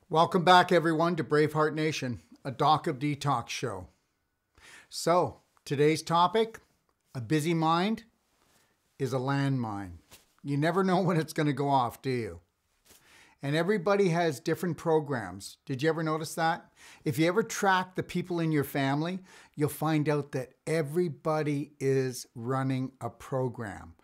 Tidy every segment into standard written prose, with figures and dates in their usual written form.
Welcome back, everyone, to Braveheart Nation, a Doc of Detox show. So, today's topic, a busy mind is a landmine. You never know when it's going to go off, do you? And everybody has different programs. Did you ever notice that? If you ever track the people in your family, you'll find out that everybody is running a program.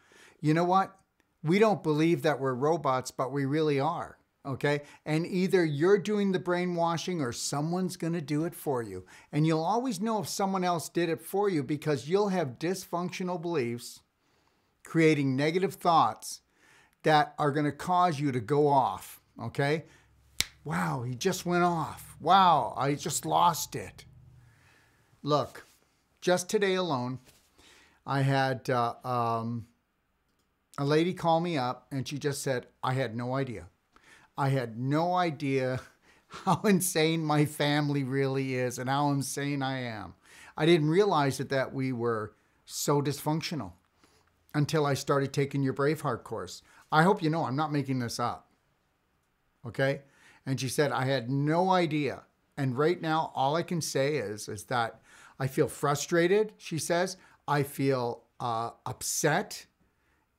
You know what? We don't believe that we're robots, but we really are. Okay. And either you're doing the brainwashing or someone's going to do it for you. And you'll always know if someone else did it for you because you'll have dysfunctional beliefs, creating negative thoughts that are going to cause you to go off. Okay. Wow. He just went off. Wow. I just lost it. Look, just today alone, I had a lady call me up and she just said, I had no idea. I had no idea how insane my family really is and how insane I am. I didn't realize that we were so dysfunctional until I started taking your Braveheart course. I hope you know I'm not making this up. Okay? And she said, I had no idea. And right now, all I can say is that I feel frustrated, she says. I feel upset.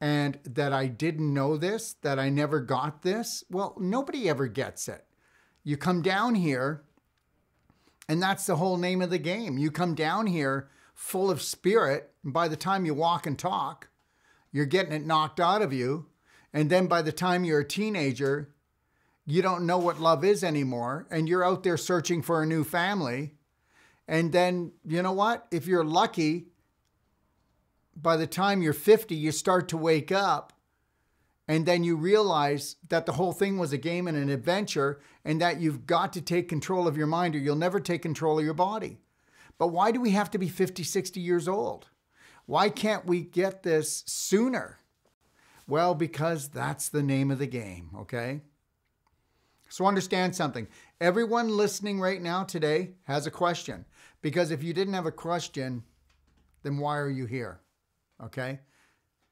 And that I didn't know this, that I never got this. Well, nobody ever gets it. You come down here, and that's the whole name of the game. You come down here full of spirit, and by the time you walk and talk, you're getting it knocked out of you. And then by the time you're a teenager, you don't know what love is anymore, and you're out there searching for a new family. And then, you know what? If you're lucky, by the time you're 50, you start to wake up and then you realize that the whole thing was a game and an adventure and that you've got to take control of your mind or you'll never take control of your body. But why do we have to be 50, 60 years old? Why can't we get this sooner? Well, because that's the name of the game, okay? So understand something. Everyone listening right now today has a question. Because if you didn't have a question, then why are you here? Okay.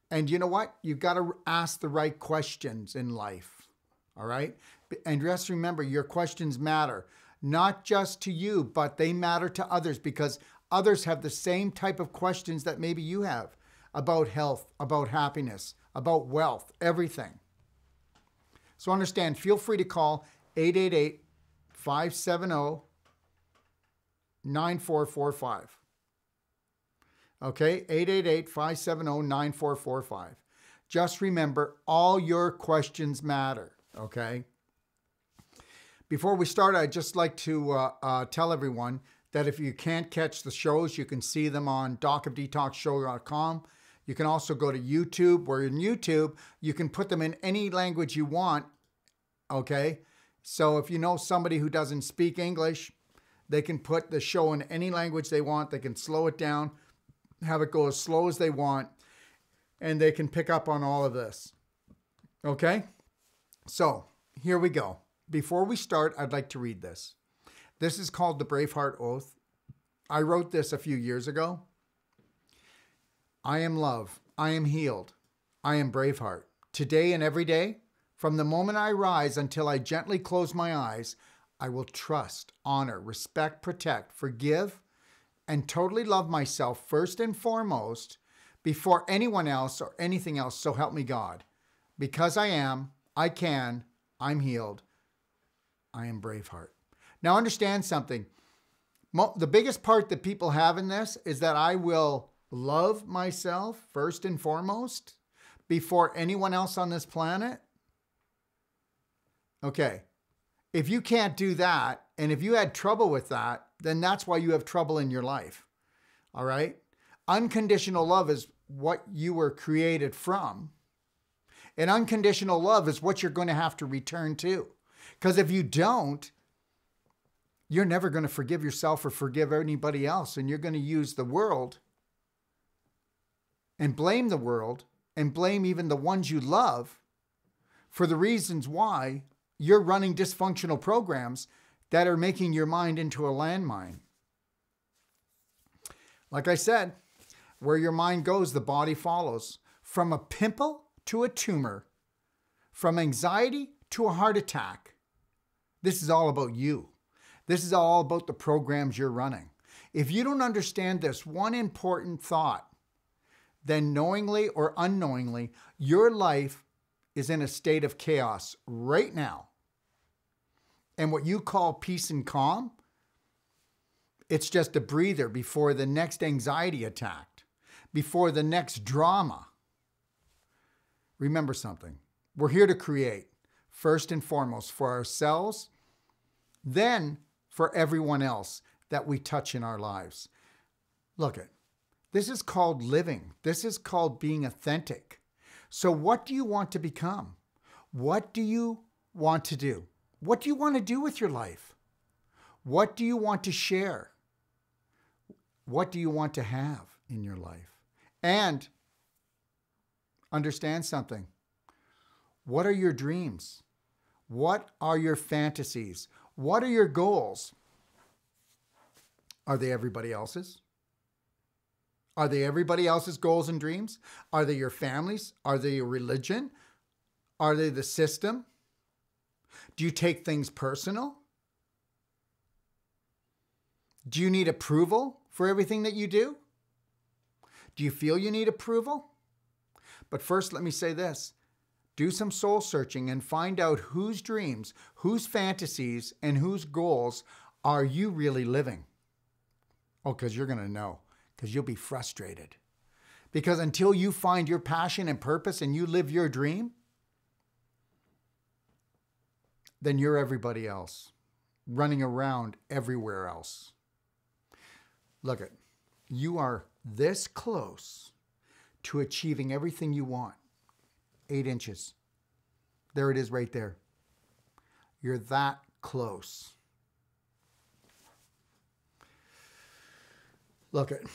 And you know what? You've got to ask the right questions in life. All right. And just remember, your questions matter, not just to you, but they matter to others because others have the same type of questions that maybe you have about health, about happiness, about wealth, everything. So understand, feel free to call 888-570-9445. Okay, 888-570-9445. Just remember, all your questions matter, okay? Before we start, I'd just like to tell everyone that if you can't catch the shows, you can see them on docofdetoxshow.com. You can also go to YouTube, where in YouTube, you can put them in any language you want, okay? So if you know somebody who doesn't speak English, they can put the show in any language they want. They can slow it down, have it go as slow as they want, and they can pick up on all of this. Okay? So, here we go. Before we start, I'd like to read this. This is called the Braveheart Oath. I wrote this a few years ago. I am love. I am healed. I am Braveheart. Today and every day, from the moment I rise until I gently close my eyes, I will trust, honor, respect, protect, forgive, and totally love myself first and foremost before anyone else or anything else, so help me God. Because I am, I can, I'm healed, I am Braveheart. Now understand something. The biggest part that people have in this is that I will love myself first and foremost before anyone else on this planet. Okay, if you can't do that, and if you had trouble with that, then that's why you have trouble in your life. All right? Unconditional love is what you were created from. And unconditional love is what you're going to have to return to. Because if you don't, you're never going to forgive yourself or forgive anybody else. And you're going to use the world and blame the world and blame even the ones you love for the reasons why you're running dysfunctional programs that are making your mind into a landmine. Like I said, where your mind goes, the body follows. From a pimple to a tumor, from anxiety to a heart attack, This is all about you. This is all about the programs you're running. If you don't understand this one important thought, then knowingly or unknowingly, your life is in a state of chaos right now. And what you call peace and calm, it's just a breather before the next anxiety attack, before the next drama. Remember something. We're here to create, first and foremost, for ourselves, then for everyone else that we touch in our lives. Look it. This is called living. This is called being authentic. So what do you want to become? What do you want to do? What do you want to do with your life? What do you want to share? What do you want to have in your life? And understand something. What are your dreams? What are your fantasies? What are your goals? Are they everybody else's? Are they everybody else's goals and dreams? Are they your family's? Are they your religion? Are they the system? Do you take things personal? Do you need approval for everything that you do? Do you feel you need approval? But first, let me say this. Do some soul searching and find out whose dreams, whose fantasies, and whose goals are you really living. Oh, because you're going to know. Because you'll be frustrated. Because until you find your passion and purpose and you live your dream, then you're everybody else, running around everywhere else. Look it, you are this close to achieving everything you want. 8 inches. There it is right there. You're that close. Look it.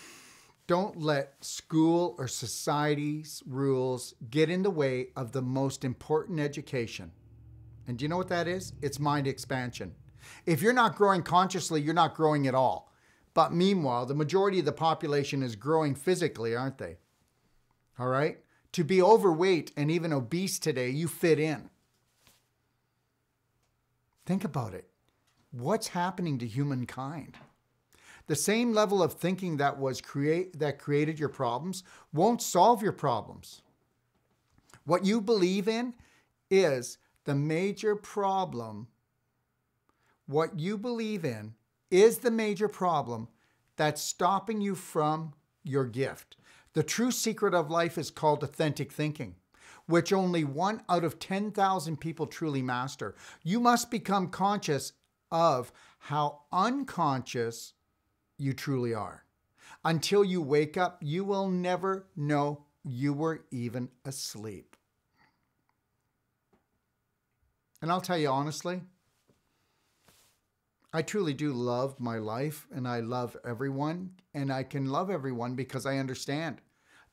Don't let school or society's rules get in the way of the most important education. And do you know what that is? It's mind expansion. If you're not growing consciously, you're not growing at all. But meanwhile, the majority of the population is growing physically, aren't they? All right? To be overweight and even obese today, you fit in. Think about it. What's happening to humankind? The same level of thinking that created your problems won't solve your problems. What you believe in is the major problem. What you believe in is the major problem that's stopping you from your gift. The true secret of life is called authentic thinking, which only 1 out of 10,000 people truly master. You must become conscious of how unconscious you truly are. Until you wake up, you will never know you were even asleep. And I'll tell you honestly, I truly do love my life and I love everyone. And I can love everyone because I understand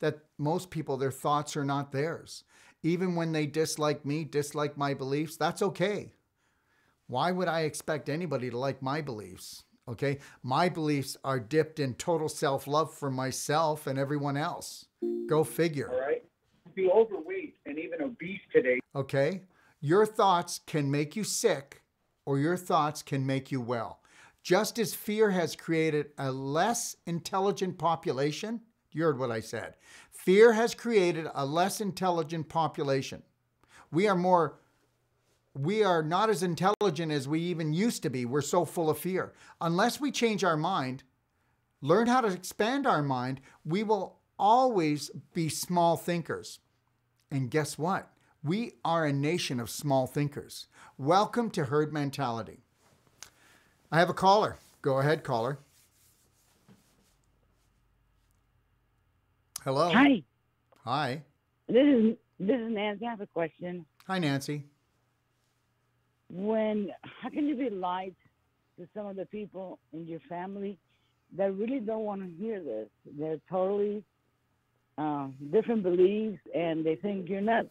that most people, their thoughts are not theirs. Even when they dislike me, dislike my beliefs, that's okay. Why would I expect anybody to like my beliefs? Okay, my beliefs are dipped in total self-love for myself and everyone else. Go figure. All right. Be overweight and even obese today. Okay, your thoughts can make you sick or your thoughts can make you well. Just as fear has created a less intelligent population, you heard what I said. Fear has created a less intelligent population. We are not as intelligent as we even used to be. We're so full of fear. Unless we change our mind, learn how to expand our mind, we will always be small thinkers. And guess what? We are a nation of small thinkers. Welcome to herd mentality. I have a caller. Go ahead, caller. Hello. Hi. Hi. This is Nancy. I have a question. Hi, Nancy. How can you be light to some of the people in your family that really don't want to hear this? They're totally different beliefs, and they think you're nuts.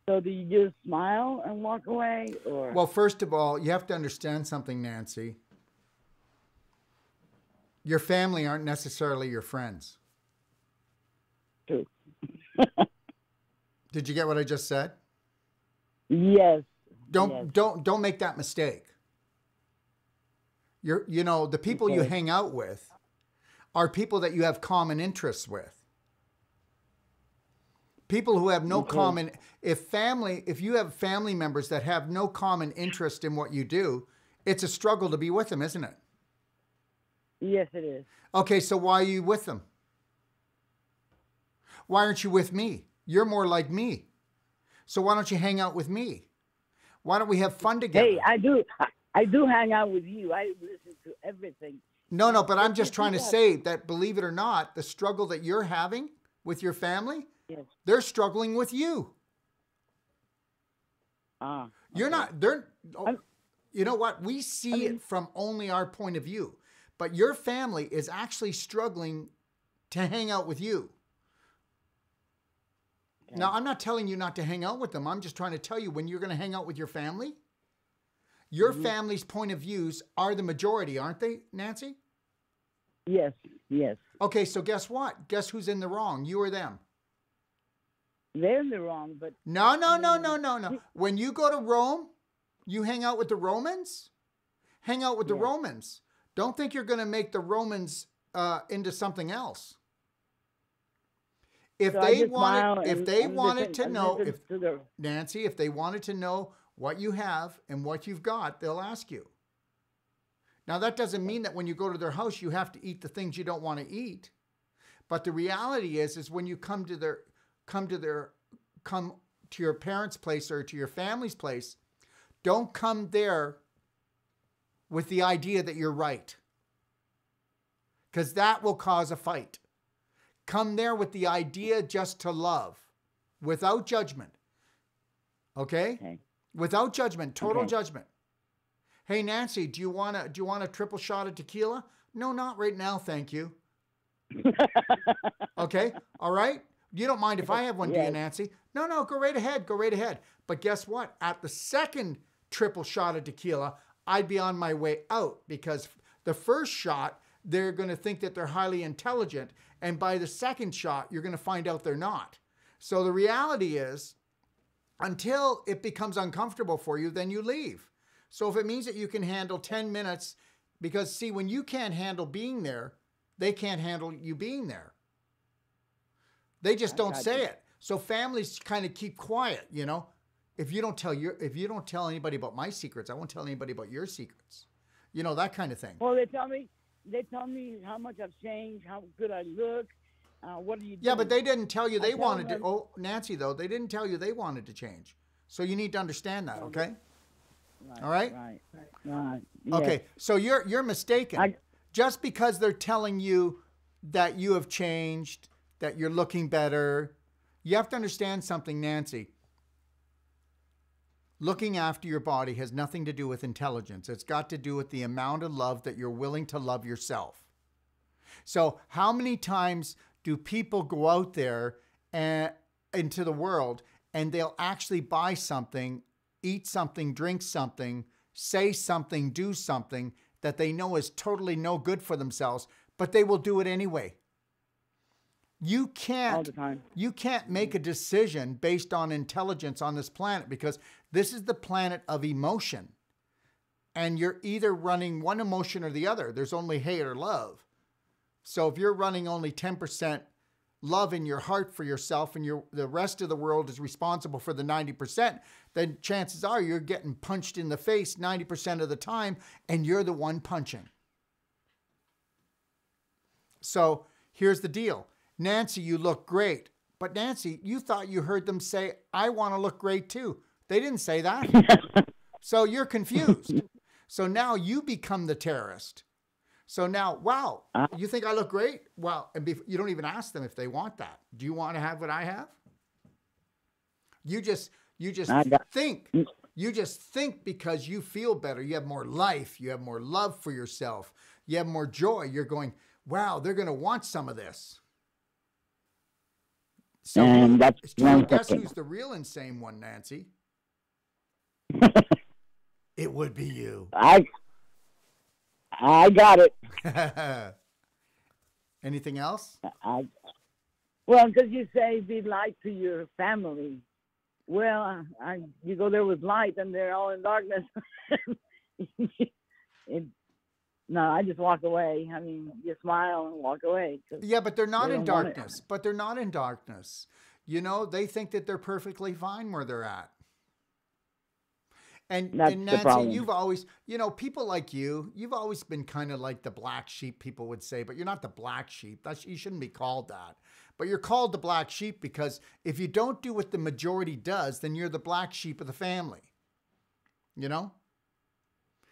So do you just smile and walk away, or? Well, first of all, you have to understand something, Nancy. Your family aren't necessarily your friends. True. Did you get what I just said? Yes. Don't make that mistake. The people you Okay. hang out with are people that you have common interests with. People who have no Okay. common, if you have family members that have no common interest in what you do, it's a struggle to be with them, isn't it? Yes, it is. Okay, so why are you with them? Why aren't you with me? You're more like me. So why don't you hang out with me? Why don't we have fun together? Hey, I do hang out with you. I listen to everything. No, but I'm just You trying to got- say that, believe it or not, the struggle that you're having with your family, Yes. they're struggling with you. Ah. You're okay. not, they're, I'm- you know what? We see it from only our point of view, but your family is actually struggling to hang out with you. Okay. Now, I'm not telling you not to hang out with them. I'm just trying to tell you when you're going to hang out with your family, your family's point of views are the majority, aren't they, Nancy? Yes. Yes. Okay, so guess what? Guess who's in the wrong? You or them? They're in the wrong, but No. When you go to Rome, you hang out with the Romans? Hang out with the Yes. Romans. Don't think you're going to make the Romans into something else. If so I they just smile wanted, if and- they and wanted listen- to and know, listen if to the- Nancy, if they wanted to know what you have and what you've got, they'll ask you. Now that doesn't mean that when you go to their house you have to eat the things you don't want to eat. But the reality is when you come to your parents' place or to your family's place, don't come there with the idea that you're right. Because that will cause a fight. Come there with the idea just to love, without judgment. Okay? Okay. Without judgment, total Okay. judgment. Hey Nancy, do you want a triple shot of tequila? No, not right now, thank you. Okay? All right? You don't mind if I have one, do you, Yes. Nancy? No, go right ahead. Go right ahead. But guess what? At the second triple shot of tequila, I'd be on my way out because the first shot, they're going to think that they're highly intelligent. And by the second shot, you're going to find out they're not. So the reality is, until it becomes uncomfortable for you, then you leave. So if it means that you can handle 10 minutes, because see, when you can't handle being there, they can't handle you being there. They just don't say it. So families kind of keep quiet, you know. If you don't tell anybody about my secrets, I won't tell anybody about your secrets. You know, that kind of thing. Well, they tell me how much I've changed, how good I look. What are you doing? Yeah, but they didn't tell you they tell wanted to. them- Oh, Nancy, though, they didn't tell you they wanted to change. So you need to understand that, okay? All right? Right. Okay, Yes. so you're mistaken. I- Just because they're telling you that you have changed, that you're looking better, you have to understand something, Nancy. Looking after your body has nothing to do with intelligence. It's got to do with the amount of love that you're willing to love yourself. So how many times do people go out there and into the world and they'll actually buy something, eat something, drink something, say something, do something that they know is totally no good for themselves, but they will do it anyway. You All can't the time. you can't make a decision based on intelligence on this planet because this is the planet of emotion. And you're either running one emotion or the other. There's only hate or love. So if you're running only 10% love in your heart for yourself and the rest of the world is responsible for the 90%, then chances are you're getting punched in the face 90% of the time and you're the one punching. So here's the deal. Nancy, you look great. But Nancy, you thought you heard them say, I want to look great too. They didn't say that. So you're confused. So now you become the terrorist. So now, wow, you think I look great? Well, and you don't even ask them if they want that. Do you want to have what I have? You just think. You just think because you feel better. You have more life. You have more love for yourself. You have more joy. You're going, wow, they're going to want some of this. So And that's one guess second. who's the real insane one, Nancy? It would be you. I got it. Anything else? Well, because you say be light to your family. Well, you go there with light and they're all in darkness. no, I just walk away. I mean, you smile and walk away. 'Cause Yeah, but they're not they in don't want it. darkness. But they're not in darkness. You know, they think that they're perfectly fine where they're at. That's And the Nancy, problem. you've always, you know, people like you've always been kind of like the black sheep, people would say, but you're not the black sheep. You shouldn't be called that. But you're called the black sheep because if you don't do what the majority does, then you're the black sheep of the family. You know?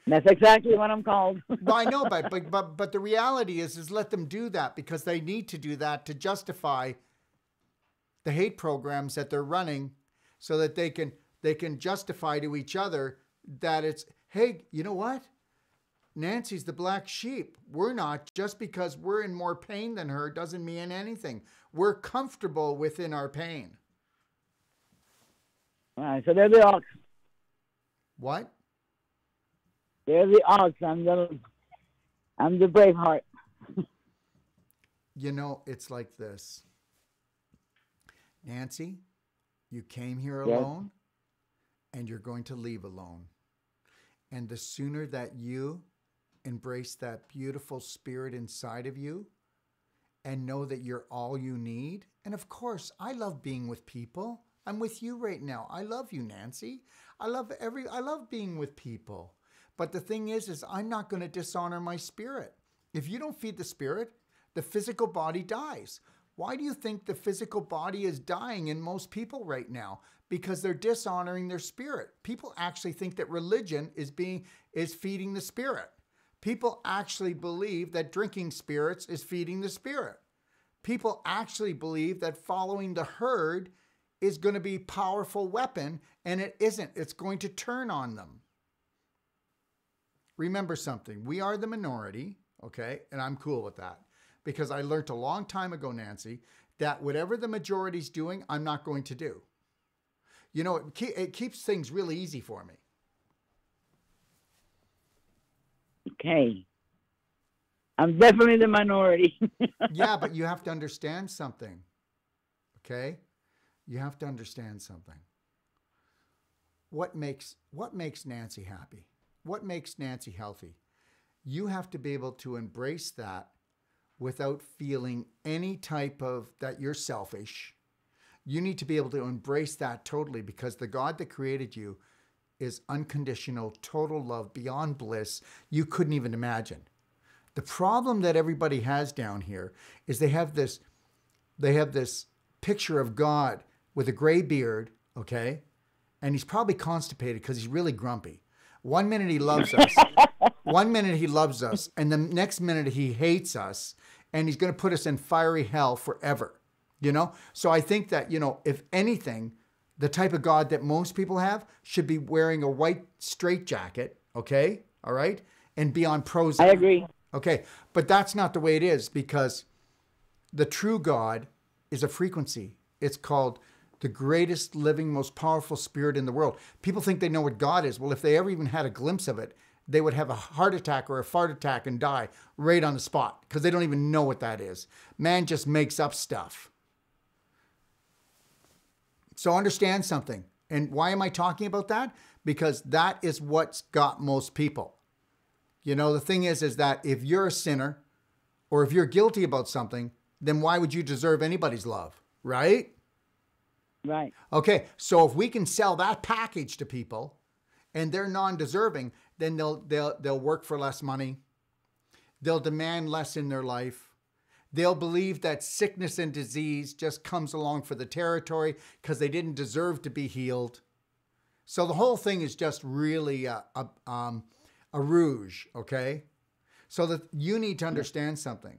That's exactly what I'm called. Well, I know, but the reality is let them do that because they need to do that to justify the hate programs that they're running so that they can justify to each other that it's, hey, you know what? Nancy's the black sheep. We're not. Just because we're in more pain than her doesn't mean anything. We're comfortable within our pain. All right, so they're the ox. What? They're the ox. I'm the braveheart. You know, it's like this. Nancy, you came here Yes. alone and you're going to leave alone. And the sooner that you embrace that beautiful spirit inside of you and know that you're all you need. And of course, I love being with people. I'm with you right now. I love you, Nancy. I love being with people. But the thing is I'm not going to dishonor my spirit. If you don't feed the spirit, the physical body dies. Why do you think the physical body is dying in most people right now? Because they're dishonoring their spirit. People actually think that religion is feeding the spirit. People actually believe that drinking spirits is feeding the spirit. People actually believe that following the herd is going to be a powerful weapon, and it isn't. It's going to turn on them. Remember something. We are the minority, okay? And I'm cool with that. Because I learned a long time ago, Nancy, that whatever the majority's doing, I'm not going to do. You know, it keeps things really easy for me. Okay. I'm definitely the minority. Yeah, but you have to understand something. Okay? You have to understand something. What makes Nancy happy? What makes Nancy healthy? You have to be able to embrace that without feeling any type of that you're selfish. You need to be able to embrace that totally because the God that created you is unconditional, total love, beyond bliss. You couldn't even imagine. The problem that everybody has down here is they have this picture of God with a gray beard, okay? And he's probably constipated because he's really grumpy. One minute he loves us. One minute he loves us. And the next minute he hates us. And he's going to put us in fiery hell forever. You know? So I think that, you know, if anything, the type of God that most people have should be wearing a white straitjacket, okay? All right? And be on Prozac. I agree. Okay. But that's not the way it is because the true God is a frequency. It's called the greatest living, most powerful spirit in the world. People think they know what God is. Well, if they ever even had a glimpse of it, they would have a heart attack or a fart attack and die right on the spot because they don't even know what that is. Man just makes up stuff. So understand something. And why am I talking about that? Because that is what's got most people. You know, the thing is that if you're a sinner or if you're guilty about something, then why would you deserve anybody's love, right? Right. Okay, so if we can sell that package to people and they're non-deserving, then they'll work for less money. They'll demand less in their life. They'll believe that sickness and disease just comes along for the territory because they didn't deserve to be healed. So the whole thing is just really a rouge, okay? So that you need to understand something.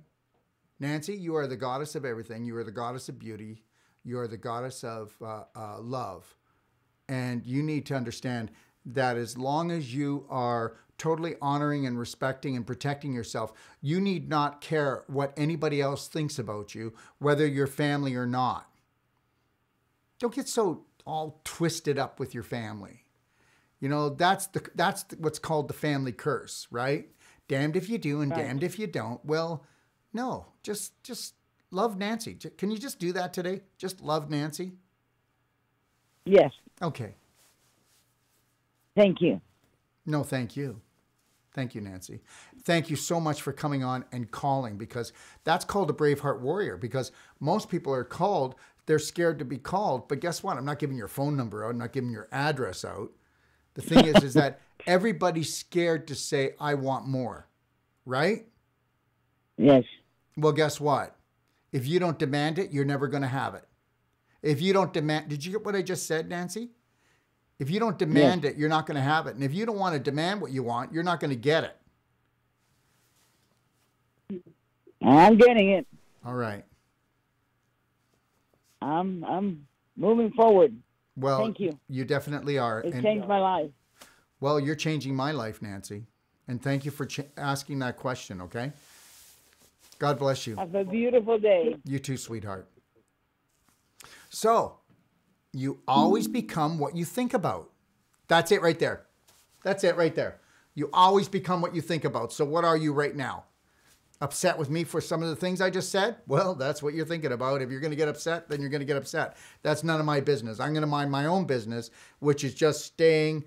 Nancy, you are the goddess of everything. You are the goddess of beauty. You are the goddess of love. And you need to understand that as long as you are totally honoring and respecting and protecting yourself, you need not care what anybody else thinks about you, whether you're family or not. Don't get so all twisted up with your family. You know, that's what's called the family curse, right? Damned if you do and Right. damned if you don't. Well, no, just love Nancy. Can you just do that today? Just love Nancy? Yes. Okay. Thank you. No, thank you. Thank you, Nancy. Thank you so much for coming on and calling, because that's called a braveheart warrior, because most people are called, they're scared to be called. But guess what? I'm not giving your phone number out. I'm not giving your address out. The thing is that everybody's scared to say, I want more, right? Yes. Well, guess what? If you don't demand it, you're never going to have it. If you don't demand, did you get what I just said, Nancy? If you don't demand it, you're not going to have it. And if you don't want to demand what you want, you're not going to get it. I'm getting it. All right. I'm moving forward. Well, thank you. You definitely are. It changed my life. Well, you're changing my life, Nancy. And thank you for asking that question, okay? God bless you. Have a beautiful day. You too, sweetheart. So, you always become what you think about. That's it right there. That's it right there. You always become what you think about. So what are you right now? Upset with me for some of the things I just said? Well, that's what you're thinking about. If you're going to get upset, then you're going to get upset. That's none of my business. I'm going to mind my own business, which is just staying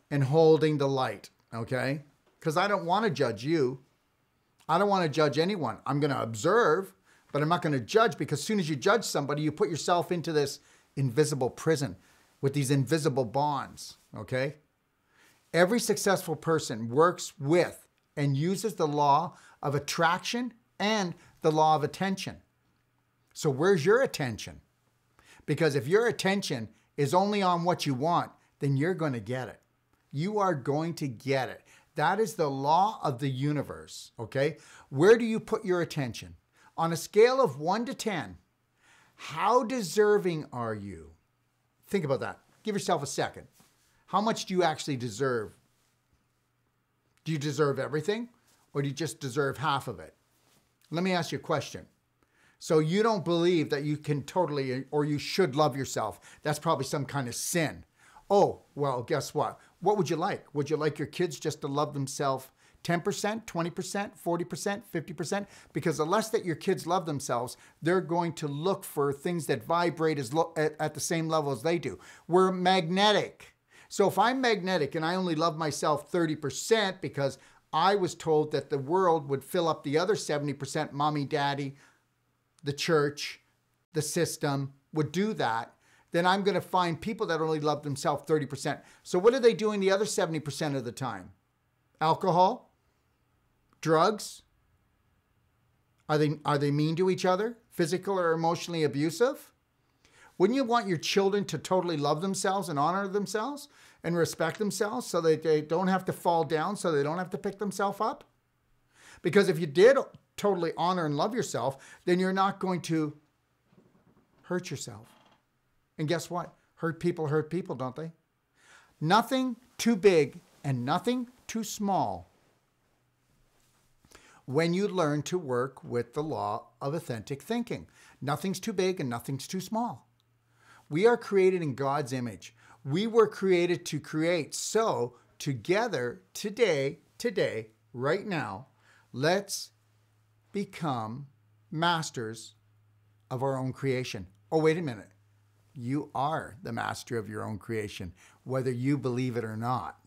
and holding the light, okay? Because I don't want to judge you. I don't want to judge anyone. I'm going to observe, but I'm not going to judge, because as soon as you judge somebody, you put yourself into this invisible prison with these invisible bonds, okay? Every successful person works with and uses the law of attraction and the law of attention. So where's your attention? Because if your attention is only on what you want, then you're going to get it. You are going to get it. That is the law of the universe, okay? Where do you put your attention? On a scale of 1 to 10, how deserving are you? Think about that. Give yourself a second. How much do you actually deserve? Do you deserve everything, or do you just deserve half of it? Let me ask you a question. So you don't believe that you can totally, or you should love yourself. That's probably some kind of sin. Oh, well, guess what? What would you like? Would you like your kids just to love themselves 10%, 20%, 40%, 50%? Because the less that your kids love themselves, they're going to look for things that vibrate at the same level as they do. We're magnetic. So if I'm magnetic and I only love myself 30% because I was told that the world would fill up the other 70%, mommy, daddy, the church, the system would do that, then I'm going to find people that only love themselves 30%. So what are they doing the other 70% of the time? Alcohol? Drugs? Are they mean to each other? Physical or emotionally abusive? Wouldn't you want your children to totally love themselves and honor themselves and respect themselves so that they don't have to fall down, so they don't have to pick themselves up? Because if you did totally honor and love yourself, then you're not going to hurt yourself. And guess what? Hurt people, don't they? Nothing too big and nothing too small when you learn to work with the law of authentic thinking. Nothing's too big and nothing's too small. We are created in God's image. We were created to create. So together, today, right now, let's become masters of our own creation. Oh, wait a minute. You are the master of your own creation, whether you believe it or not.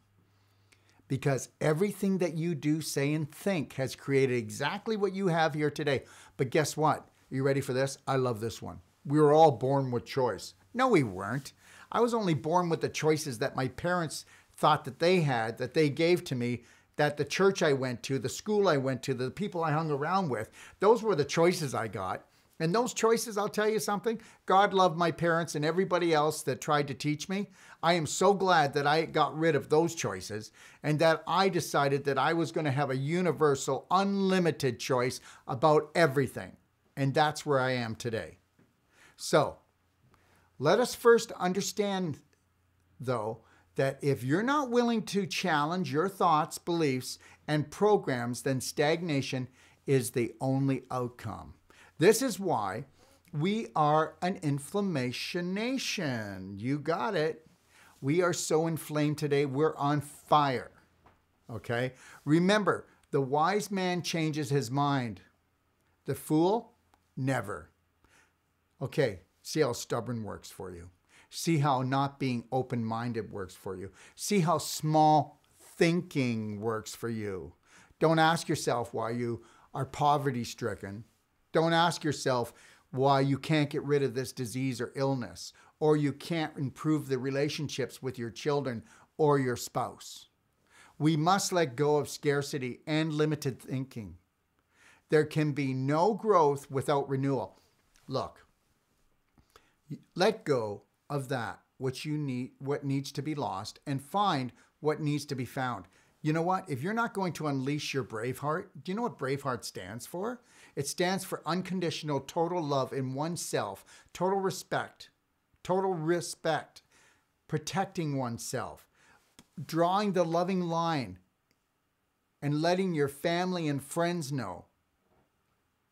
Because everything that you do, say, and think has created exactly what you have here today. But guess what? Are you ready for this? I love this one. We were all born with choice. No, we weren't. I was only born with the choices that my parents thought that they had, that they gave to me, that the church I went to, the school I went to, the people I hung around with, those were the choices I got. And those choices, I'll tell you something, God loved my parents and everybody else that tried to teach me. I am so glad that I got rid of those choices and that I decided that I was going to have a universal, unlimited choice about everything. And that's where I am today. So, let us first understand, though, that if you're not willing to challenge your thoughts, beliefs, and programs, then stagnation is the only outcome. This is why we are an inflammation nation. You got it. We are so inflamed today. We're on fire. Okay? Remember, the wise man changes his mind. The fool, never. Okay, see how stubborn works for you. See how not being open-minded works for you. See how small thinking works for you. Don't ask yourself why you are poverty stricken. Don't ask yourself why you can't get rid of this disease or illness, or you can't improve the relationships with your children or your spouse. We must let go of scarcity and limited thinking. There can be no growth without renewal. Look, let go of that which you need, what needs to be lost, and find what needs to be found. You know what? If you're not going to unleash your brave heart, do you know what braveheart stands for? It stands for unconditional total love in oneself, total respect, protecting oneself, drawing the loving line, and letting your family and friends know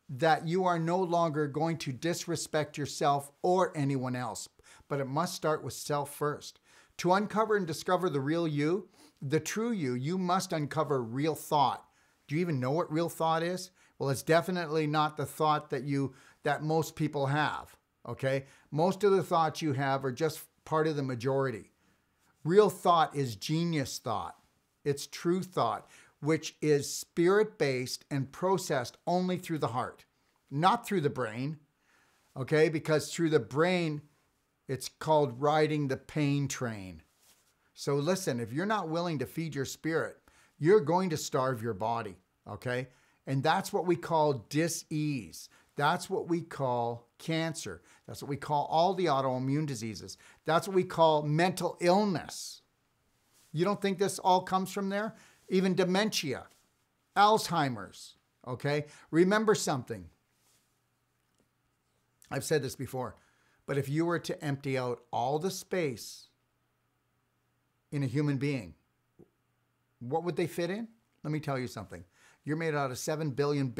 that you are no longer going to disrespect yourself or anyone else. But it must start with self first. To uncover and discover the real you, the true you, you must uncover real thought. Do you even know what real thought is? Well, it's definitely not the thought that most people have, okay? Most of the thoughts you have are just part of the majority. Real thought is genius thought. It's true thought, which is spirit-based and processed only through the heart, not through the brain, okay? Because through the brain, it's called riding the pain train. So listen, if you're not willing to feed your spirit, you're going to starve your body, okay? And that's what we call dis-ease. That's what we call cancer. That's what we call all the autoimmune diseases. That's what we call mental illness. You don't think this all comes from there? Even dementia, Alzheimer's, okay? Remember something. I've said this before, but if you were to empty out all the space in a human being, what would they fit in? Let me tell you something. You're made out of 7 billion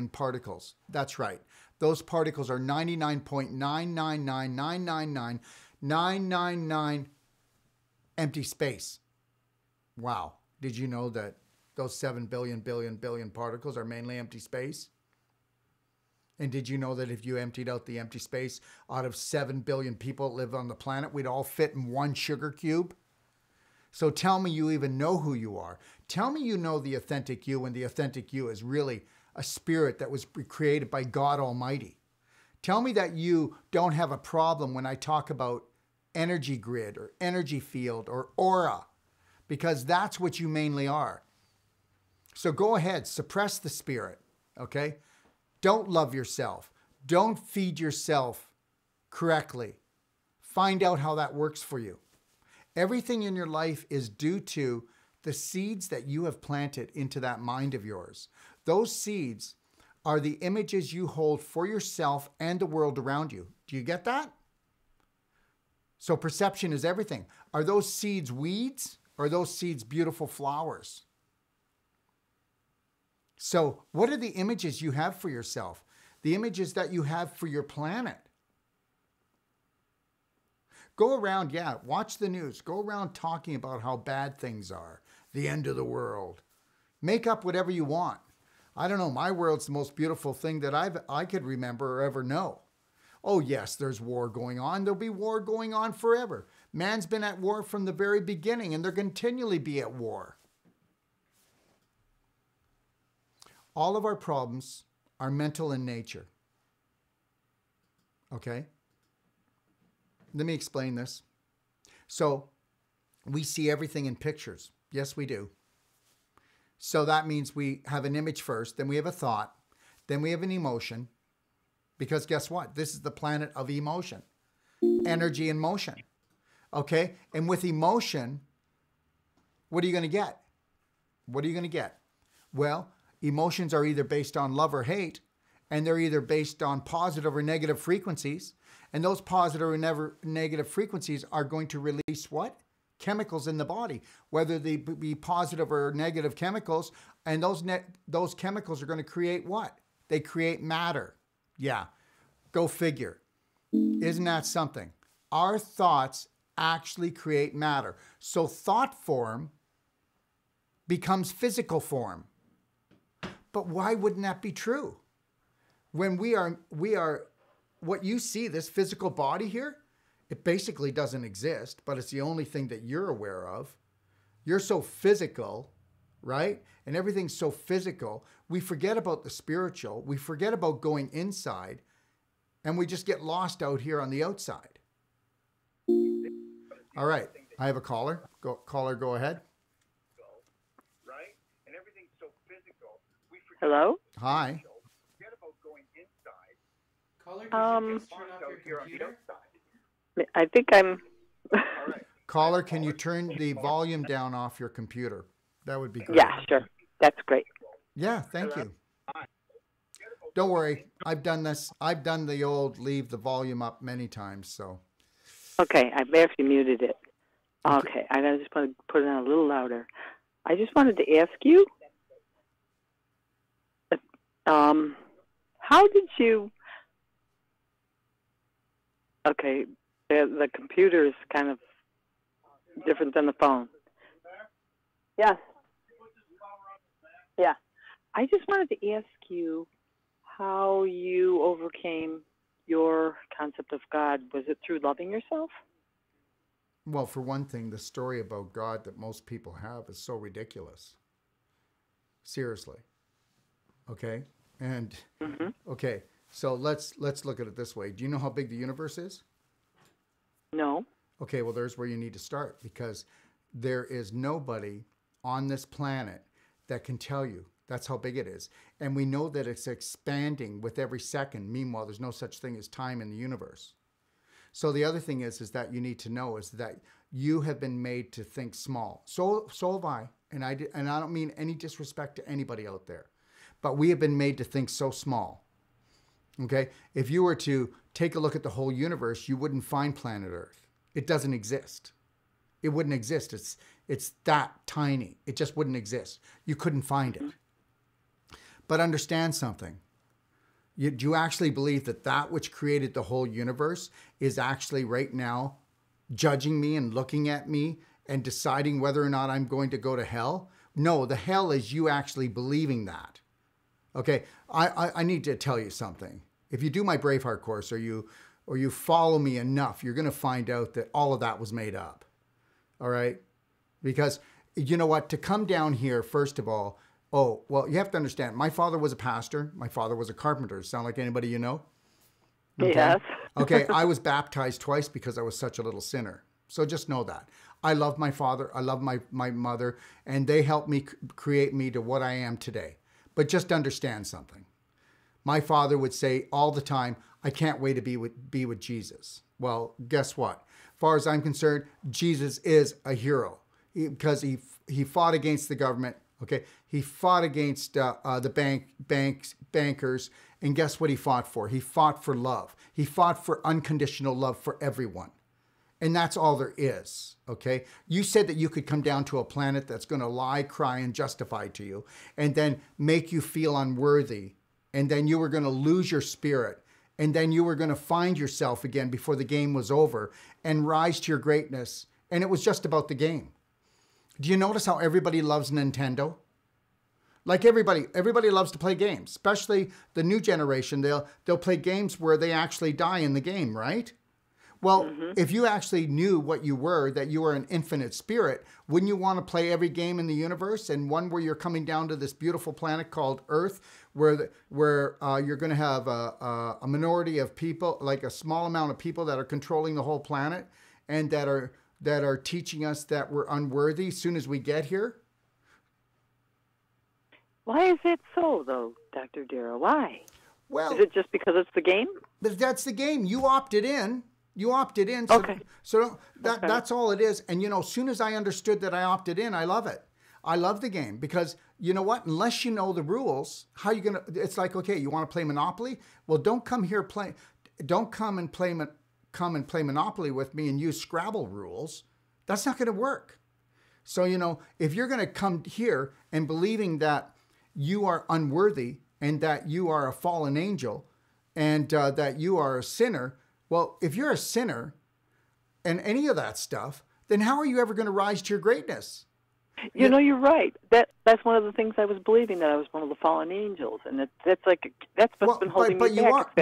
particles. That's right. Those particles are 99.999999999 empty space. Wow. Did you know that those 7 billion particles are mainly empty space? And did you know that if you emptied out the empty space out of 7 billion people that live on the planet, we'd all fit in one sugar cube? So tell me you even know who you are. Tell me you know the authentic you, and the authentic you is really a spirit that was created by God Almighty. Tell me that you don't have a problem when I talk about energy grid or energy field or aura, because that's what you mainly are. So go ahead, suppress the spirit, okay? Don't love yourself. Don't feed yourself correctly. Find out how that works for you. Everything in your life is due to the seeds that you have planted into that mind of yours. Those seeds are the images you hold for yourself and the world around you. Do you get that? So perception is everything. Are those seeds weeds, or are those seeds beautiful flowers? So what are the images you have for yourself? The images that you have for your planet. Go around, watch the news. Go around talking about how bad things are, the end of the world. Make up whatever you want. I don't know, my world's the most beautiful thing that I could remember or ever know. Oh yes, there's war going on. There'll be war going on forever. Man's been at war from the very beginning, and they'll continually be at war. All of our problems are mental in nature. Okay? Let me explain this. So, we see everything in pictures. Yes, we do. So that means we have an image first, then we have a thought, then we have an emotion. Because guess what? This is the planet of emotion. Energy and motion. Okay? And with emotion, what are you going to get? What are you going to get? Well, emotions are either based on love or hate, and they're either based on positive or negative frequencies. And those positive or negative frequencies are going to release what? Chemicals in the body, whether they be positive or negative chemicals. And those chemicals are going to create what? They create matter. Yeah, go figure. Isn't that something? Our thoughts actually create matter. So thought form becomes physical form. But why wouldn't that be true? When we are, what you see, this physical body here, it basically doesn't exist, but it's the only thing that you're aware of. you're so physical, right? And everything's so physical. We forget about the spiritual. We forget about going inside, and we just get lost out here on the outside. All right. I have a caller. Caller, go ahead. Right? And everything's so physical. Hello? Hi. Forget about going inside. Caller, could you just turn off Out here your on the computer? outside. I think I'm. All right. Caller, can you turn the volume down off your computer? That would be great. Yeah, sure. That's great. Yeah, thank you. Don't worry. I've done this. I've done the old leave the volume up many times, so. Okay, I've actually muted it. Okay, I just want to put it on a little louder. I just wanted to ask you, how did you? Okay, the computer is kind of different than the phone. Yes. Yeah. I just wanted to ask you how you overcame your concept of God. Was it through loving yourself? Well, for one thing, the story about God that most people have is so ridiculous. Seriously. Okay? And okay, so let's look at it this way. Do you know how big the universe is? No. Okay, well, there's where you need to start, because there is nobody on this planet that can tell you that's how big it is. And we know that it's expanding with every second. Meanwhile, there's no such thing as time in the universe. So the other thing is that you need to know is that you have been made to think small. So have I. And I don't mean any disrespect to anybody out there. But we have been made to think so small. Okay? If you were to take a look at the whole universe, you wouldn't find planet Earth. It doesn't exist. It wouldn't exist. It's that tiny. It just wouldn't exist. You couldn't find it. But understand something. Do you actually believe that that which created the whole universe is actually right now judging me and looking at me and deciding whether or not I'm going to go to hell? No, the hell is you actually believing that. Okay, I need to tell you something. If you do my Braveheart course or you follow me enough, you're going to find out that all of that was made up. All right? Because you know what? To come down here, first of all, oh, well, you have to understand, my father was a pastor. My father was a carpenter. Sound like anybody you know? Okay. Yes. Okay, I was baptized twice because I was such a little sinner. So just know that. I love my father. I love my mother. And they helped me create me to what I am today. But just understand something. My father would say all the time, I can't wait to be with Jesus. Well, guess what? As far as I'm concerned, Jesus is a hero because he fought against the government. Okay, he fought against the bankers, and guess what he fought for? He fought for love. He fought for unconditional love for everyone, and that's all there is. Okay, you said that you could come down to a planet that's going to lie, cry, and justify to you, and then make you feel unworthy, and then you were going to lose your spirit, and then you were going to find yourself again before the game was over and rise to your greatness, and it was just about the game. Do you notice how everybody loves Nintendo? Like everybody loves to play games, especially the new generation. They'll play games where they actually die in the game, right? Well, if you actually knew what you were, that you were an infinite spirit, wouldn't you want to play every game in the universe and one where you're coming down to this beautiful planet called Earth, where you're going to have a minority of people, like a small amount of people that are controlling the whole planet and that are teaching us that we're unworthy as soon as we get here? Why is it so, though, Dr. Darrell? Why? Well, is it just because it's the game? But that's the game. You opted in. You opted in. So, okay. So that's all it is. And, as soon as I understood that I opted in, I love it. I love the game because, you know what? Unless you know the rules, how you going to, it's like, okay, you want to play Monopoly? Well, don't come and play Monopoly with me and use Scrabble rules. That's not going to work. So, if you're going to come here and believing that you are unworthy and that you are a fallen angel and that you are a sinner, well, if you're a sinner and any of that stuff, then how are you ever going to rise to your greatness? You're right. That's one of the things I was believing, that I was one of the fallen angels, and that's what's been holding me back.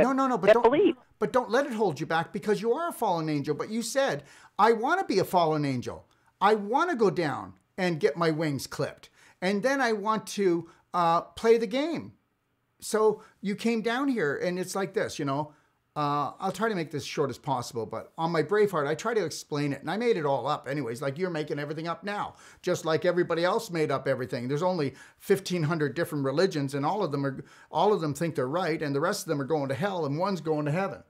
But don't let it hold you back, because you are a fallen angel. But you said, I want to be a fallen angel. I want to go down and get my wings clipped. And then I want to play the game. So you came down here and it's like this, I'll try to make this short as possible, but on my Braveheart, I try to explain it, and I made it all up anyways, like you're making everything up now, just like everybody else made up everything. There's only 1,500 different religions, and all of them think they're right, and the rest of them are going to hell, and one's going to heaven.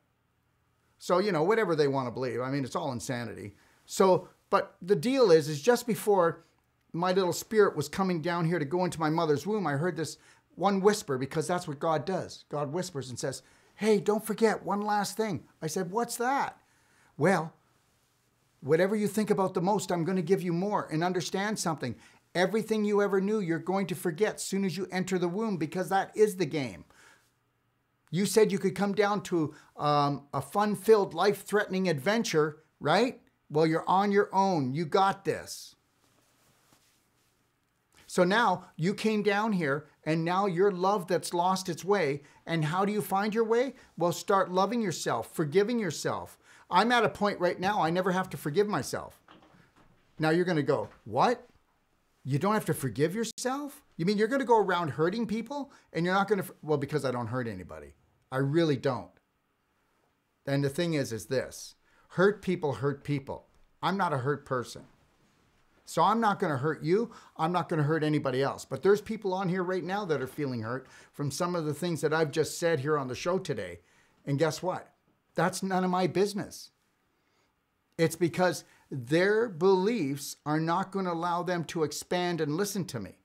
So, whatever they want to believe. I mean, it's all insanity. So, but the deal is just before my little spirit was coming down here to go into my mother's womb, I heard this one whisper, because that's what God does. God whispers and says, hey, don't forget one last thing. I said, what's that? Well, whatever you think about the most, I'm going to give you more. And understand something. Everything you ever knew, you're going to forget as soon as you enter the womb, because that is the game. You said you could come down to a fun-filled, life-threatening adventure, right? Well, you're on your own. You got this. So now you came down here, and now your love that's lost its way. And how do you find your way? Well, start loving yourself, forgiving yourself. I'm at a point right now, I never have to forgive myself. Now you're going to go, what? You don't have to forgive yourself? You mean you're going to go around hurting people and you're not going to, well, because I don't hurt anybody. I really don't. And the thing is this, hurt people hurt people. I'm not a hurt person. So I'm not going to hurt you. I'm not going to hurt anybody else. But there's people on here right now that are feeling hurt from some of the things that I've just said here on the show today. And guess what? That's none of my business. It's because their beliefs are not going to allow them to expand and listen to me.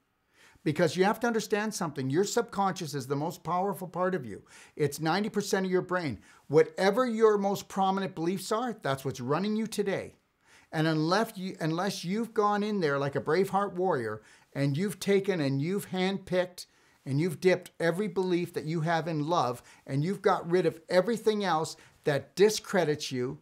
Because you have to understand something. Your subconscious is the most powerful part of you. It's 90% of your brain. Whatever your most prominent beliefs are, that's what's running you today. And unless you've gone in there like a Braveheart warrior and you've taken and you've handpicked and you've dipped every belief that you have in love and you've got rid of everything else that discredits you,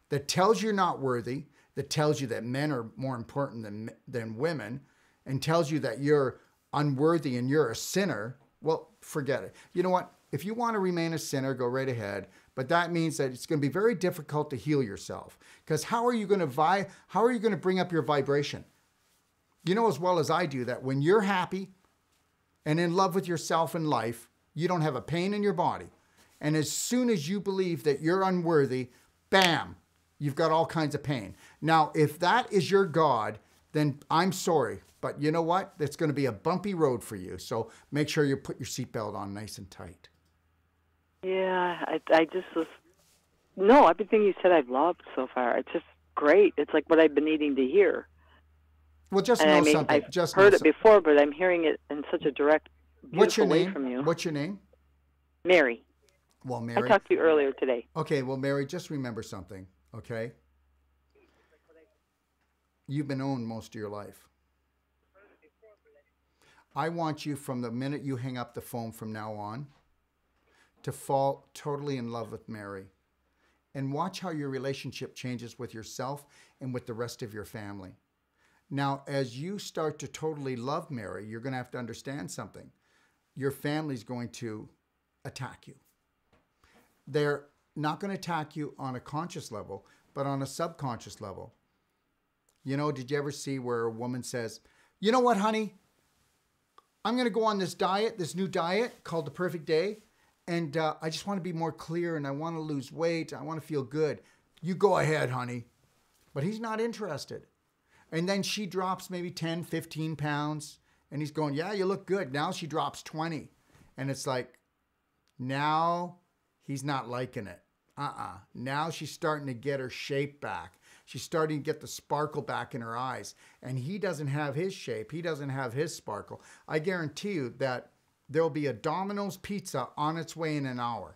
that tells you're not worthy, that tells you that men are more important than women, and tells you that you're unworthy and you're a sinner, well, forget it. You know what? If you want to remain a sinner, go right ahead. But that means that it's going to be very difficult to heal yourself. Because how are you going to bring up your vibration? You know as well as I do that when you're happy and in love with yourself and life, you don't have a pain in your body. And as soon as you believe that you're unworthy, bam, you've got all kinds of pain. Now, if that is your God, then I'm sorry. But you know what? It's going to be a bumpy road for you. So make sure you put your seatbelt on nice and tight. Yeah, I just was... No, everything you said I've loved so far. It's just great. It's like what I've been needing to hear. Well, just know something. I've heard it before, but I'm hearing it in such a direct, beautiful way from you. What's your name? Mary. Well, Mary. I talked to you earlier today. Okay, well, Mary, just remember something, okay? You've been owned most of your life. I want you, from the minute you hang up the phone from now on, to fall totally in love with Mary. And watch how your relationship changes with yourself and with the rest of your family. Now, as you start to totally love Mary, you're going to have to understand something. Your family's going to attack you. They're not going to attack you on a conscious level, but on a subconscious level. You know, did you ever see where a woman says, you know what, honey? I'm going to go on this diet, this new diet called the Perfect Day. And I just want to be more clear and I want to lose weight. I want to feel good. You go ahead, honey. But he's not interested. And then she drops maybe 10, 15 pounds. And he's going, yeah, you look good. Now she drops 20. And it's like, now he's not liking it. Now she's starting to get her shape back. She's starting to get the sparkle back in her eyes. And he doesn't have his shape. He doesn't have his sparkle. I guarantee you that there'll be a Domino's pizza on its way in an hour.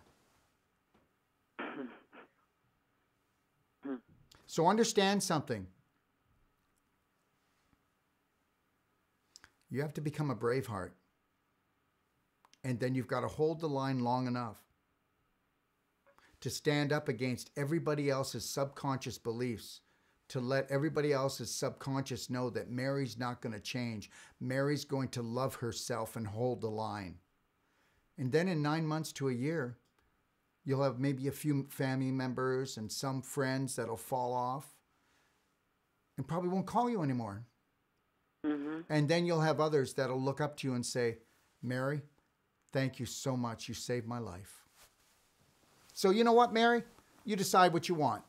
So understand something. You have to become a Braveheart. And then you've got to hold the line long enough to stand up against everybody else's subconscious beliefs, to let everybody else's subconscious know that Mary's not going to change. Mary's going to love herself and hold the line. And then in 9 months to a year, you'll have maybe a few family members and some friends that'll fall off and probably won't call you anymore. And then you'll have others that'll look up to you and say, Mary, thank you so much. You saved my life. So you know what, Mary? You decide what you want.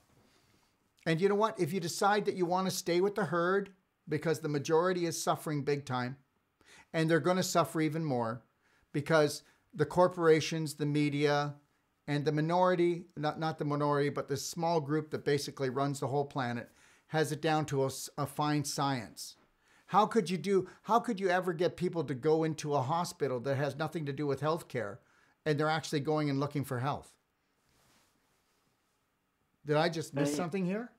And you know what? If you decide that you want to stay with the herd because the majority is suffering big time, and they're going to suffer even more because the corporations, the media, and the minority, not the minority, but the small group that basically runs the whole planet has it down to a fine science. How could you ever get people to go into a hospital that has nothing to do with healthcare and they're actually going and looking for health? Did I just miss something here?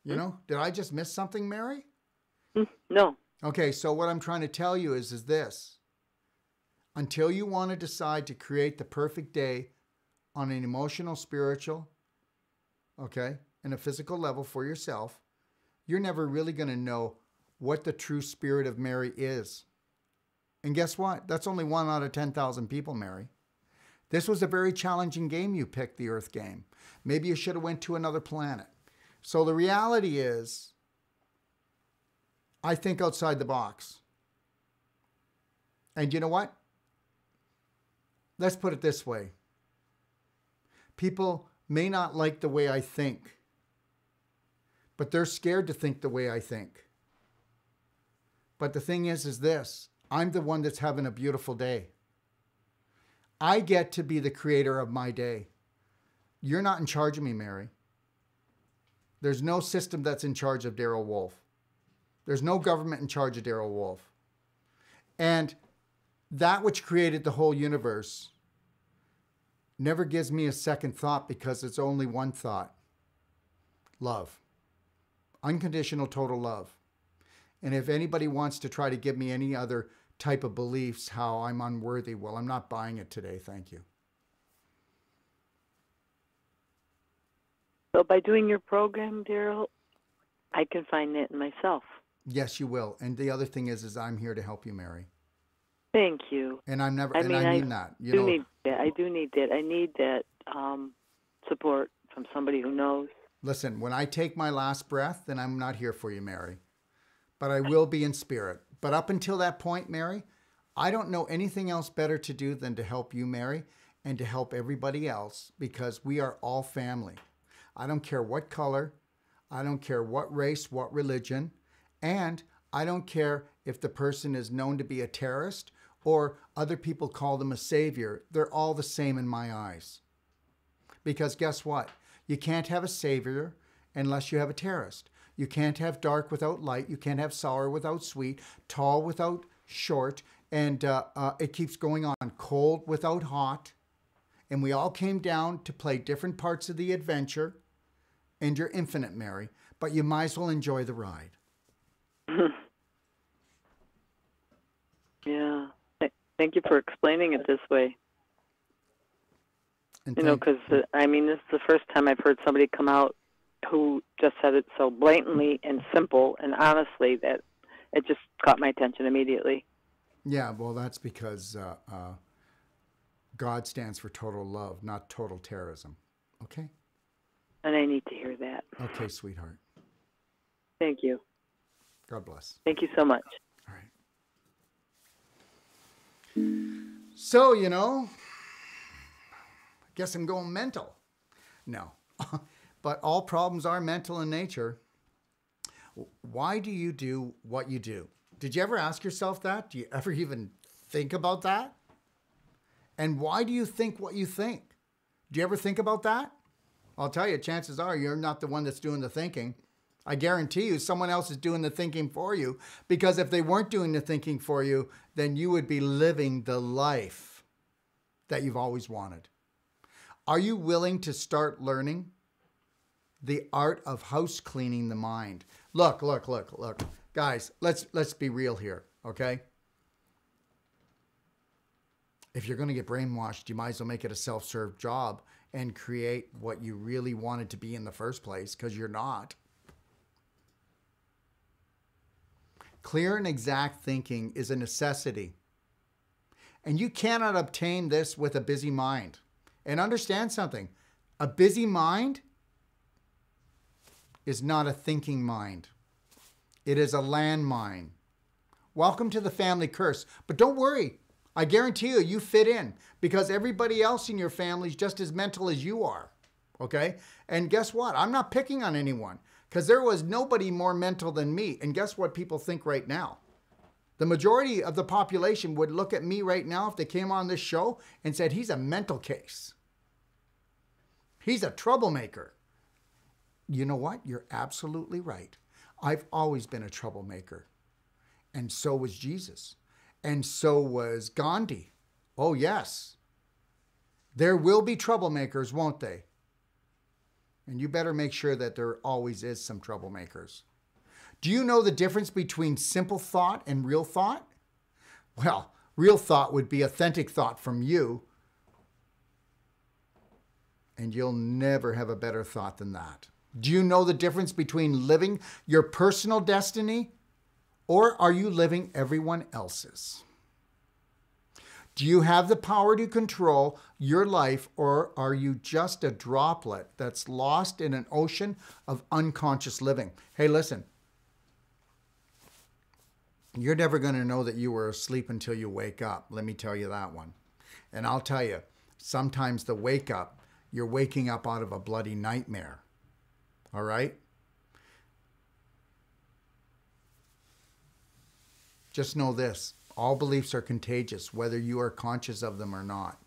You know, did I just miss something, Mary? No. Okay, so what I'm trying to tell you is this. Until you want to decide to create the perfect day on an emotional, spiritual, okay, and a physical level for yourself, you're never really going to know what the true spirit of Mary is. And guess what? That's only 1 out of 10,000 people, Mary. This was a very challenging game you picked, the Earth game. Maybe you should have went to another planet. So the reality is, I think outside the box. And you know what? Let's put it this way. People may not like the way I think, but they're scared to think the way I think. But the thing is this. I'm the one that's having a beautiful day. I get to be the creator of my day. You're not in charge of me, Mary. There's no system that's in charge of Darrell Wolfe. There's no government in charge of Darrell Wolfe. And that which created the whole universe never gives me a second thought because it's only one thought. Love. Unconditional total love. And if anybody wants to try to give me any other type of beliefs, how I'm unworthy, well, I'm not buying it today. Thank you. So by doing your program, Darrell, I can find that in myself. Yes, you will. And the other thing is I'm here to help you, Mary. Thank you. And I mean that. I do need that. I need that support from somebody who knows. Listen, when I take my last breath, then I'm not here for you, Mary. But I will be in spirit. But up until that point, Mary, I don't know anything else better to do than to help you, Mary, and to help everybody else because we are all family. I don't care what color. I don't care what race, what religion. And I don't care if the person is known to be a terrorist or other people call them a savior. They're all the same in my eyes. Because guess what? You can't have a savior unless you have a terrorist. You can't have dark without light. You can't have sour without sweet, tall without short. And it keeps going on. Cold without hot. And we all came down to play different parts of the adventure. And you're infinite, Mary. But you might as well enjoy the ride. Yeah. Thank you for explaining it this way. And because, this is the first time I've heard somebody come out who just said it so blatantly and simple and honestly that it just caught my attention immediately. Yeah, well, that's because God stands for total love, not total terrorism. Okay? And I need to hear that. Okay, sweetheart. Thank you. God bless. Thank you so much. All right. So, I guess I'm going mental. No. But all problems are mental in nature. Why do you do what you do? Did you ever ask yourself that? Do you ever even think about that? And why do you think what you think? Do you ever think about that? I'll tell you, chances are you're not the one that's doing the thinking. I guarantee you someone else is doing the thinking for you, because if they weren't doing the thinking for you, then you would be living the life that you've always wanted. Are you willing to start learning the art of house cleaning the mind? Look. Guys, let's be real here, okay? If you're going to get brainwashed, you might as well make it a self-serve job and create what you really wanted to be in the first place, because you're not. Clear and exact thinking is a necessity. And you cannot obtain this with a busy mind. And understand something. A busy mind is not a thinking mind. It is a landmine. Welcome to the family curse. But don't worry. I guarantee you, you fit in because everybody else in your family is just as mental as you are. Okay? And guess what? I'm not picking on anyone because there was nobody more mental than me. And guess what people think right now? The majority of the population would look at me right now if they came on this show and said, he's a mental case. He's a troublemaker. You know what? You're absolutely right. I've always been a troublemaker. And so was Jesus. And so was Gandhi. Oh, yes. There will be troublemakers, won't they? And you better make sure that there always is some troublemakers. Do you know the difference between simple thought and real thought? Well, real thought would be authentic thought from you. And you'll never have a better thought than that. Do you know the difference between living your personal destiny or are you living everyone else's? Do you have the power to control your life or are you just a droplet that's lost in an ocean of unconscious living? Hey, listen. You're never going to know that you were asleep until you wake up. Let me tell you that one. And I'll tell you, sometimes the wake up, you're waking up out of a bloody nightmare. All right? Just know this. All beliefs are contagious, whether you are conscious of them or not.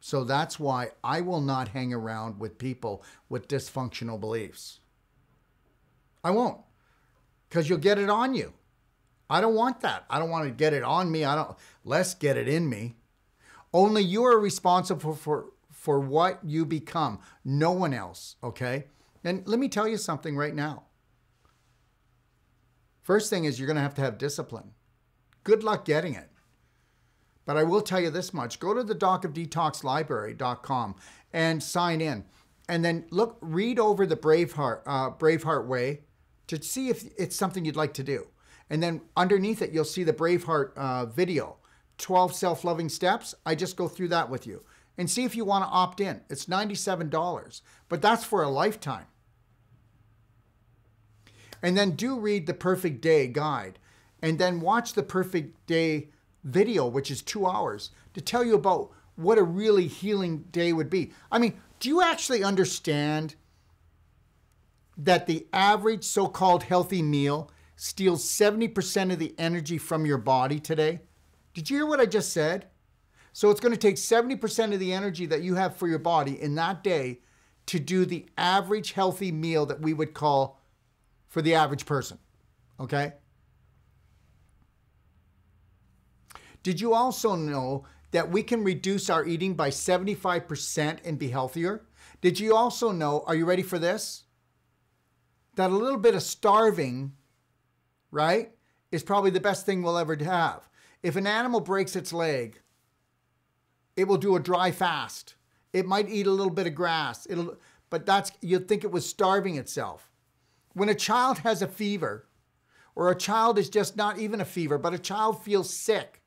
So that's why I will not hang around with people with dysfunctional beliefs. I won't. Because you'll get it on you. I don't want that. I don't want to get it on me. Let's get it in me. Only you are responsible for what you become. No one else, okay? And let me tell you something right now. First thing is you're going to have discipline. Good luck getting it. But I will tell you this much. Go to the docofdetoxlibrary.com and sign in. And then read over the Braveheart Way to see if it's something you'd like to do. And then underneath it, you'll see the Braveheart video, 12 self-loving steps. I just go through that with you and see if you want to opt in. It's $97, but that's for a lifetime. And then do read the Perfect Day Guide and then watch the Perfect Day video, which is 2 hours, to tell you about what a really healing day would be. I mean, do you actually understand that the average so-called healthy meal steals 70% of the energy from your body today? Did you hear what I just said? So it's going to take 70% of the energy that you have for your body in that day to do the average healthy meal that we would call for the average person. Okay? Did you also know that we can reduce our eating by 75% and be healthier? Did you also know, are you ready for this? That a little bit of starving, right, is probably the best thing we'll ever have. If an animal breaks its leg, it will do a dry fast. It might eat a little bit of grass. But you'd think it was starving itself. When a child has a fever, or a child is just not even a fever, but a child feels sick,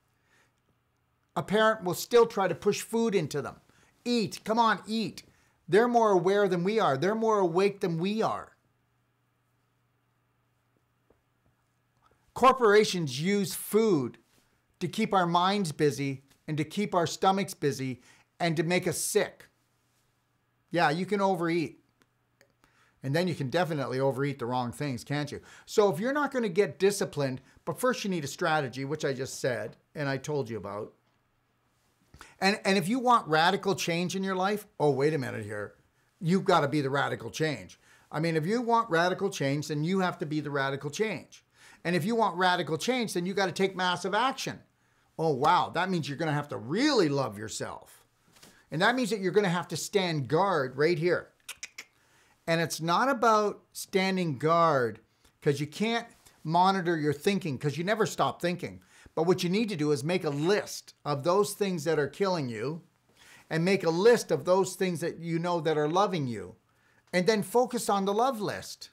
a parent will still try to push food into them. Eat, come on, eat. They're more aware than we are. They're more awake than we are. Corporations use food to keep our minds busy and to keep our stomachs busy and to make us sick. Yeah, you can overeat. And then you can definitely overeat the wrong things, can't you? So if you're not going to get disciplined, but first you need a strategy, which I just said and I told you about. And if you want radical change in your life, oh, wait a minute here. You've got to be the radical change. I mean, if you want radical change, then you have to be the radical change. And if you want radical change, then you got to take massive action. Oh, wow. That means you're going to have to really love yourself. And that means that you're going to have to stand guard right here. And it's not about standing guard because you can't monitor your thinking because you never stop thinking. But what you need to do is make a list of those things that are killing you and make a list of those things that you know that are loving you. And then focus on the love list.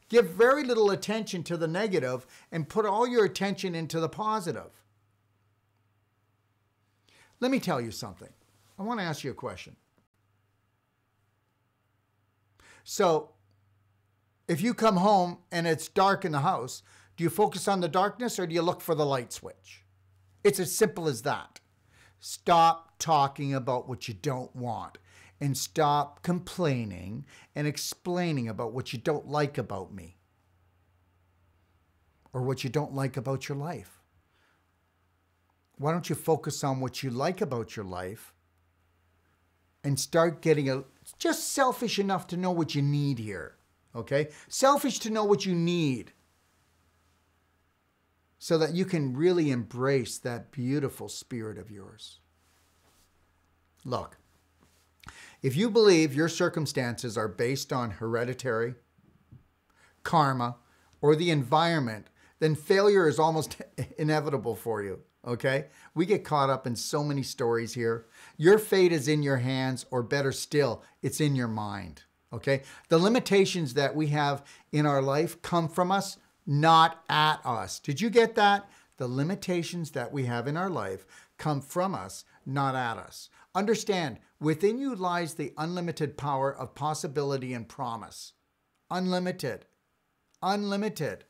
Give very little attention to the negative and put all your attention into the positive. Let me tell you something. I want to ask you a question. So, If you come home and it's dark in the house, do you focus on the darkness or do you look for the light switch? It's as simple as that. Stop talking about what you don't want and stop complaining and explaining about what you don't like about me or what you don't like about your life. Why don't you focus on what you like about your life and start getting just selfish enough to know what you need here, okay? Selfish to know what you need so that you can really embrace that beautiful spirit of yours. Look, if you believe your circumstances are based on hereditary, karma, or the environment, then failure is almost inevitable for you, okay? We get caught up in so many stories here. Your fate is in your hands, or better still, it's in your mind, okay? The limitations that we have in our life come from us, not at us. Did you get that? The limitations that we have in our life come from us, not at us. Understand, within you lies the unlimited power of possibility and promise. Unlimited. Unlimited.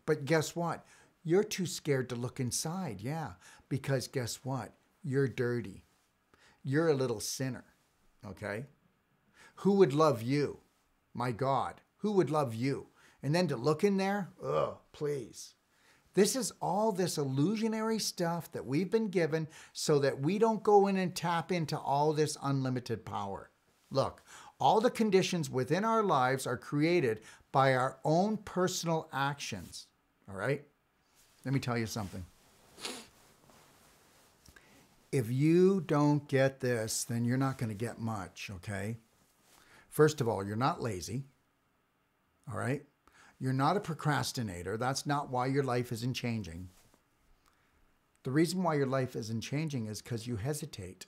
But guess what? You're too scared to look inside, yeah. Because guess what? You're dirty. You're a little sinner, okay? Who would love you? My God, who would love you? And then to look in there? Oh, please. This is all this illusionary stuff that we've been given so that we don't go in and tap into all this unlimited power. Look, all the conditions within our lives are created by our own personal actions, all right? Let me tell you something. If you don't get this, then you're not going to get much, okay? First of all, you're not lazy, all right? You're not a procrastinator. That's not why your life isn't changing. The reason why your life isn't changing is because you hesitate.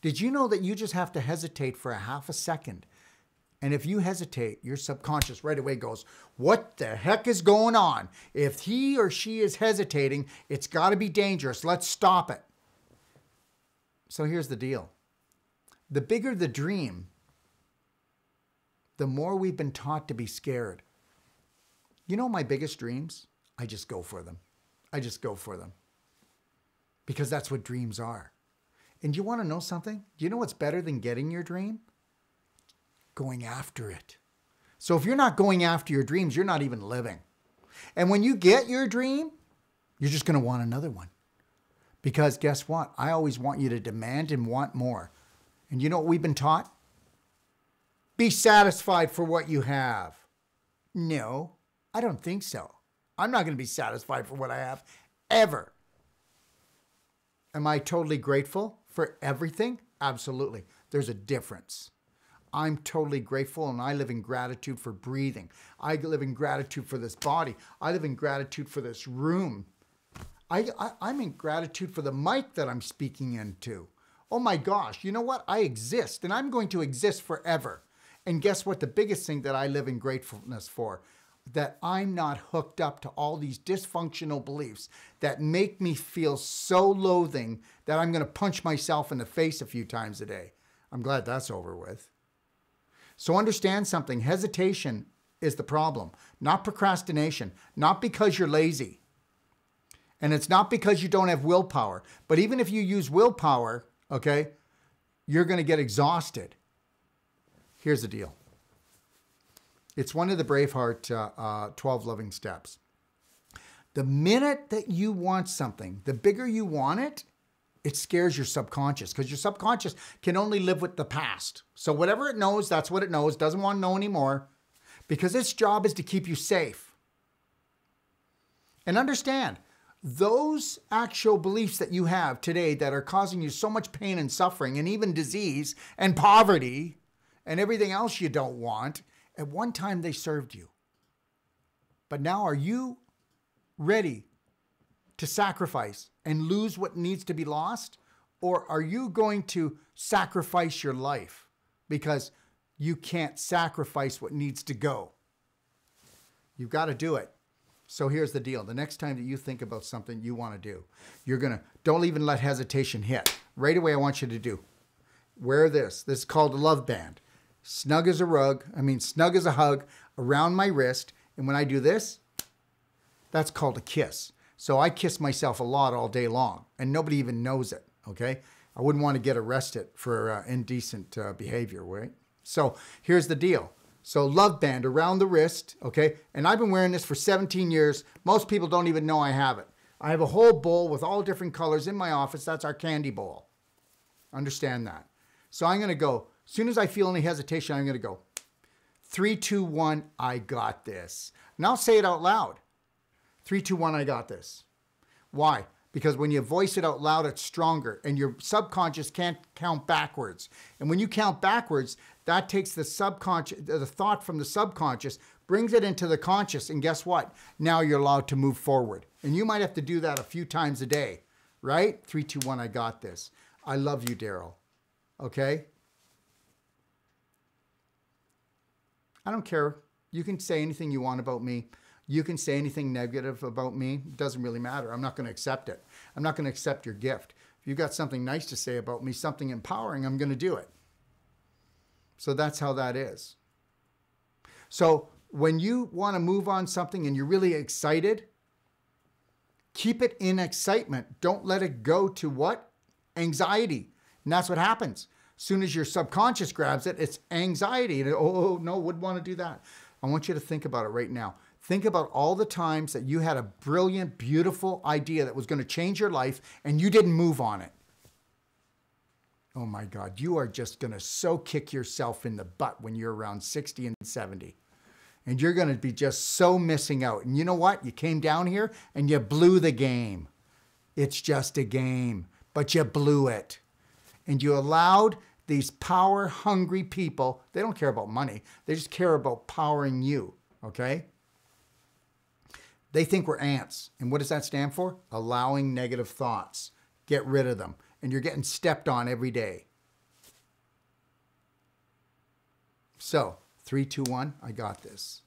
Did you know that you just have to hesitate for a half a second? And if you hesitate, your subconscious right away goes, what the heck is going on? If he or she is hesitating, it's got to be dangerous. Let's stop it. So here's the deal. The bigger the dream, the more we've been taught to be scared. You know my biggest dreams? I just go for them. I just go for them. Because that's what dreams are. And you want to know something? Do you know what's better than getting your dream? Going after it. So if you're not going after your dreams, you're not even living. And when you get your dream, you're just going to want another one. Because guess what? I always want you to demand and want more. And you know what we've been taught? Be satisfied for what you have. No, I don't think so. I'm not going to be satisfied for what I have ever. Am I totally grateful for everything? Absolutely. There's a difference. I'm totally grateful and I live in gratitude for breathing. I live in gratitude for this body. I live in gratitude for this room. I'm in gratitude for the mic that I'm speaking into. Oh my gosh, you know what? I exist and I'm going to exist forever. And guess what? The biggest thing that I live in gratefulness for, that I'm not hooked up to all these dysfunctional beliefs that make me feel so loathing that I'm going to punch myself in the face a few times a day. I'm glad that's over with. So understand something. Hesitation is the problem, not procrastination, not because you're lazy. And it's not because you don't have willpower. But even if you use willpower, okay, you're going to get exhausted. Here's the deal. It's one of the Braveheart 12 loving steps. The minute that you want something, the bigger you want it, it scares your subconscious because your subconscious can only live with the past. So whatever it knows, that's what it knows. Doesn't want to know anymore because its job is to keep you safe. And understand, those actual beliefs that you have today that are causing you so much pain and suffering and even disease and poverty and everything else you don't want, at one time they served you. But now are you ready to sacrifice and lose what needs to be lost? Or are you going to sacrifice your life because you can't sacrifice what needs to go? You've got to do it. So here's the deal. The next time that you think about something you want to do, don't even let hesitation hit. Right away, I want you to wear this. This is called a love band. snug as a rug, snug as a hug around my wrist. And when I do this, that's called a kiss. So I kiss myself a lot all day long, and nobody even knows it, okay? I wouldn't want to get arrested for indecent behavior, right? So here's the deal. So love band around the wrist, okay? And I've been wearing this for 17 years. Most people don't even know I have it. I have a whole bowl with all different colors in my office. That's our candy bowl. Understand that. So I'm going to go, as soon as I feel any hesitation, I'm going to go 3, 2, 1, I got this. And I'll say it out loud. 3, 2, 1, I got this. Why? Because when you voice it out loud, it's stronger, and your subconscious can't count backwards. And when you count backwards, that takes the subconscious, the thought from the subconscious, brings it into the conscious, and guess what? Now you're allowed to move forward. And you might have to do that a few times a day, right? 3, 2, 1, I got this. I love you, Darrell. Okay? I don't care. You can say anything you want about me. You can say anything negative about me. It doesn't really matter. I'm not going to accept it. I'm not going to accept your gift. If you've got something nice to say about me, something empowering, I'm going to do it. So that's how that is. So when you want to move on something and you're really excited, keep it in excitement. Don't let it go to what? Anxiety. And that's what happens. As soon as your subconscious grabs it, it's anxiety. And, oh, no, wouldn't want to do that. I want you to think about it right now. Think about all the times that you had a brilliant, beautiful idea that was going to change your life and you didn't move on it. Oh my God, you are just going to so kick yourself in the butt when you're around 60 and 70. And you're going to be just so missing out. And you know what? You came down here and you blew the game. It's just a game, but you blew it. And you allowed these power-hungry people, they don't care about money. They just care about powering you, okay? They think we're ants. And what does that stand for? Allowing negative thoughts. Get rid of them. And you're getting stepped on every day. So, 3, 2, 1, I got this.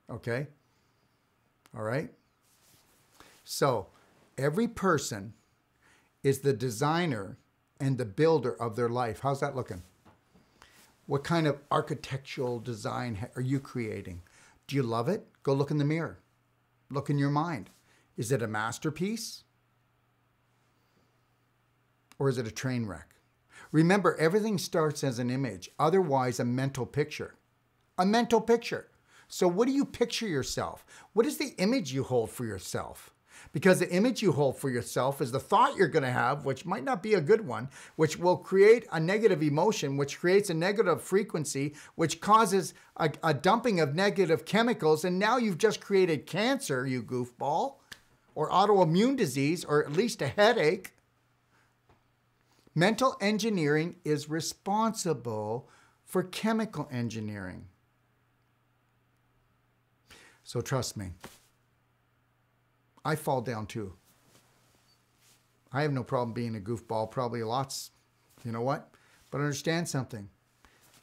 Okay? All right? So, every person is the designer and the builder of their life. How's that looking? What kind of architectural design are you creating? Do you love it? Go look in the mirror. Look in your mind. Is it a masterpiece? Or is it a train wreck? Remember, everything starts as an image, otherwise a mental picture. A mental picture. So what do you picture yourself? What is the image you hold for yourself? Because the image you hold for yourself is the thought you're going to have, which might not be a good one, which will create a negative emotion, which creates a negative frequency, which causes a dumping of negative chemicals. And now you've just created cancer, you goofball, or autoimmune disease, or at least a headache. Mental engineering is responsible for chemical engineering. So trust me. I fall down too. I have no problem being a goofball, probably lots, you know what? But understand something.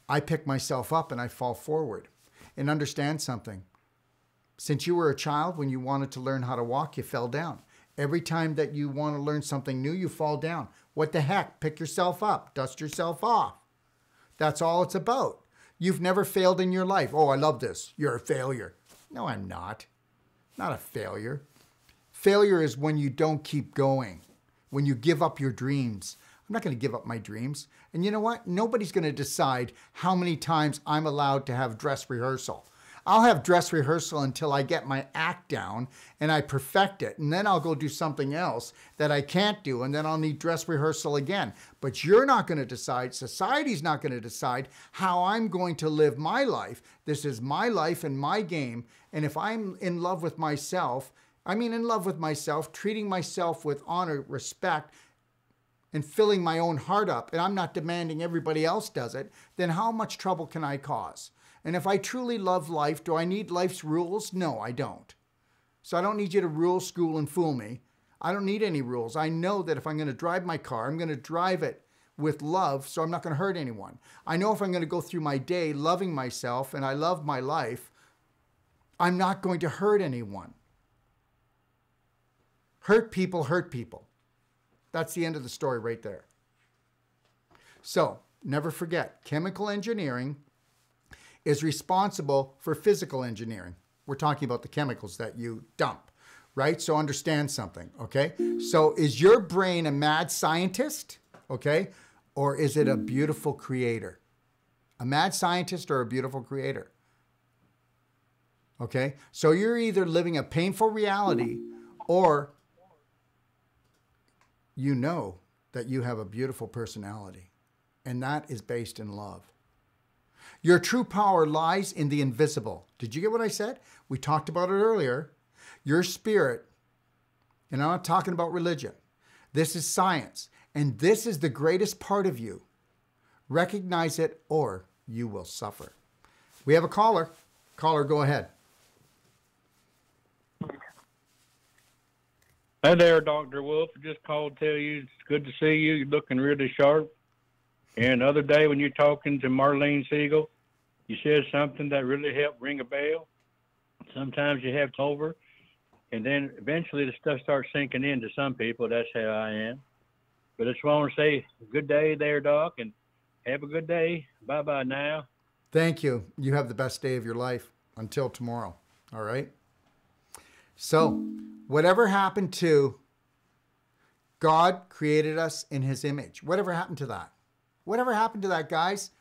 I pick myself up and I fall forward. And understand something. Since you were a child, when you wanted to learn how to walk, you fell down. Every time that you want to learn something new, you fall down. What the heck? Pick yourself up. Dust yourself off. That's all it's about. You've never failed in your life. Oh, I love this. You're a failure. No, I'm not. Not a failure. Failure is when you don't keep going, when you give up your dreams. I'm not going to give up my dreams. And you know what? Nobody's going to decide how many times I'm allowed to have dress rehearsal. I'll have dress rehearsal until I get my act down and I perfect it. And then I'll go do something else that I can't do. And then I'll need dress rehearsal again. But you're not going to decide. Society's not going to decide how I'm going to live my life. This is my life and my game. And if I'm in love with myself, treating myself with honor, respect, and filling my own heart up, and I'm not demanding everybody else does it, then how much trouble can I cause? And if I truly love life, do I need life's rules? No, I don't. So I don't need you to rule, school, and fool me. I don't need any rules. I know that if I'm going to drive my car, I'm going to drive it with love, so I'm not going to hurt anyone. I know if I'm going to go through my day loving myself, and I love my life, I'm not going to hurt anyone. Hurt people hurt people. That's the end of the story right there. So never forget, chemical engineering is responsible for physical engineering. We're talking about the chemicals that you dump, right? So understand something, okay? So is your brain a mad scientist, okay? Or is it a beautiful creator? A mad scientist or a beautiful creator? Okay? So you're either living a painful reality or you know that you have a beautiful personality, and that is based in love. Your true power lies in the invisible. Did you get what I said? We talked about it earlier. Your spirit, and I'm not talking about religion. This is science, and this is the greatest part of you. Recognize it or you will suffer. We have a caller. Caller, go ahead. Hi there, Dr. Wolfe. I just called to tell you it's good to see you. You're looking really sharp. And the other day when you're talking to Marlene Siegel, you said something that really helped ring a bell. Sometimes you have over, and then eventually the stuff starts sinking into some people. That's how I am. But I just want to say good day there, Doc, and have a good day. Bye-bye now. Thank you. You have the best day of your life until tomorrow. All right? So, whatever happened to God created us in his image? Whatever happened to that? Whatever happened to that, guys?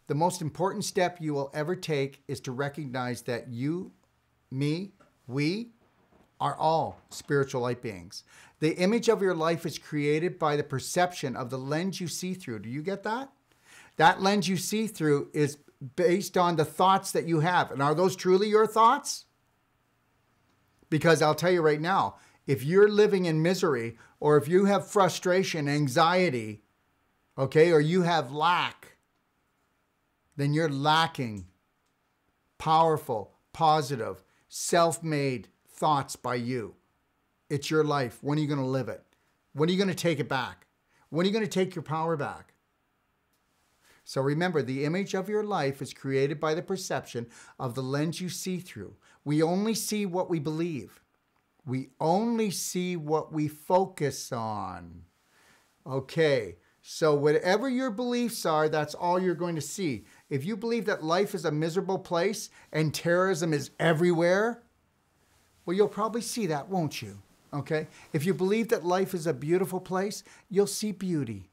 The most important step you will ever take is to recognize that you, me, we are all spiritual light beings. The image of your life is created by the perception of the lens you see through. Do you get that? That lens you see through is based on the thoughts that you have. And are those truly your thoughts? Because I'll tell you right now, if you're living in misery, or if you have frustration, anxiety, okay, or you have lack, then you're lacking powerful, positive, self-made thoughts by you. It's your life. When are you going to live it? When are you going to take it back? When are you going to take your power back? So remember, the image of your life is created by the perception of the lens you see through. We only see what we believe. We only see what we focus on. Okay, so whatever your beliefs are, that's all you're going to see. If you believe that life is a miserable place and terrorism is everywhere, well, you'll probably see that, won't you? Okay? If you believe that life is a beautiful place, you'll see beauty.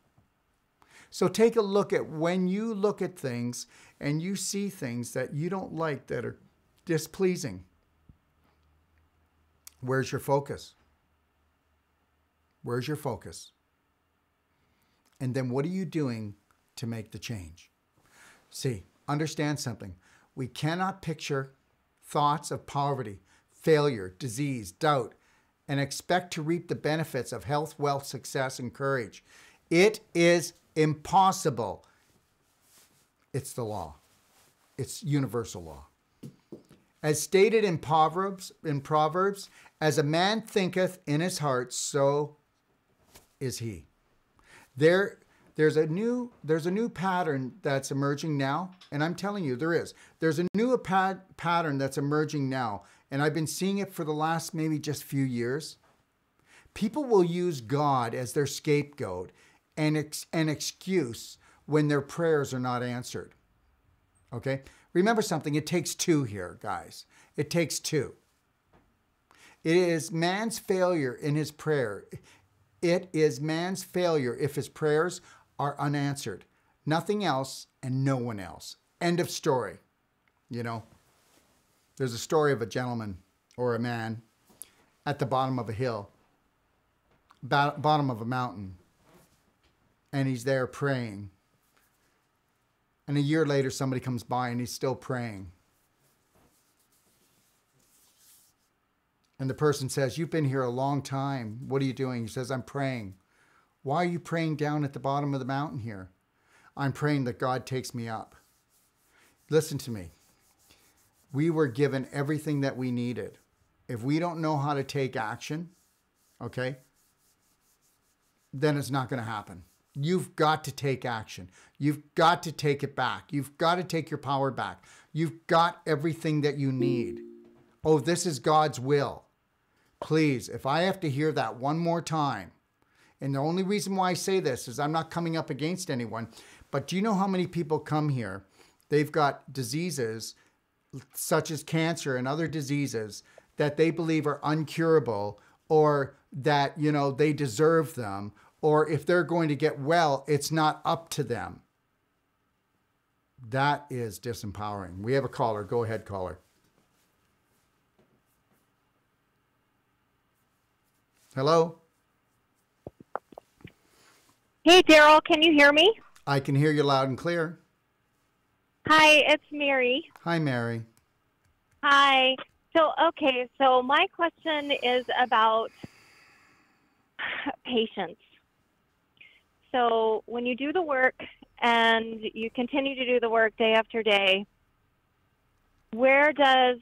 So take a look at when you look at things and you see things that you don't like that are displeasing. Where's your focus? Where's your focus? And then what are you doing to make the change? See, understand something. We cannot picture thoughts of poverty, failure, disease, doubt, and expect to reap the benefits of health, wealth, success, and courage. It is impossible. It's the law. It's universal law. As stated in Proverbs, as a man thinketh in his heart, so is he. There's a new pattern that's emerging now, and I'm telling you, There's a new pattern that's emerging now, and I've been seeing it for the last maybe just few years. People will use God as their scapegoat and an excuse when their prayers are not answered. Okay? Remember something, it takes two here, guys. It takes two. It is man's failure in his prayer. It is man's failure if his prayers are unanswered. Nothing else and no one else. End of story. You know, there's a story of a gentleman or a man at the bottom of a hill, bottom of a mountain, and he's there praying. And a year later, somebody comes by and he's still praying. And the person says, "You've been here a long time. What are you doing?" He says, "I'm praying." "Why are you praying down at the bottom of the mountain here?" "I'm praying that God takes me up." Listen to me. We were given everything that we needed. If we don't know how to take action, okay, then it's not going to happen. You've got to take action. You've got to take it back. You've got to take your power back. You've got everything that you need. Oh, this is God's will. Please, if I have to hear that one more time, And the only reason why I say this is I'm not coming up against anyone, but do you know how many people come here? They've got diseases such as cancer and other diseases that they believe are uncurable, or that, you know, they deserve them, or if they're going to get well, it's not up to them. That is disempowering. We have a caller. Go ahead, caller. Hello? Hey, Darrell, can you hear me? I can hear you loud and clear. Hi, it's Mary. Hi, Mary. Hi. So my question is about patience. So when you do the work and you continue to do the work day after day, where does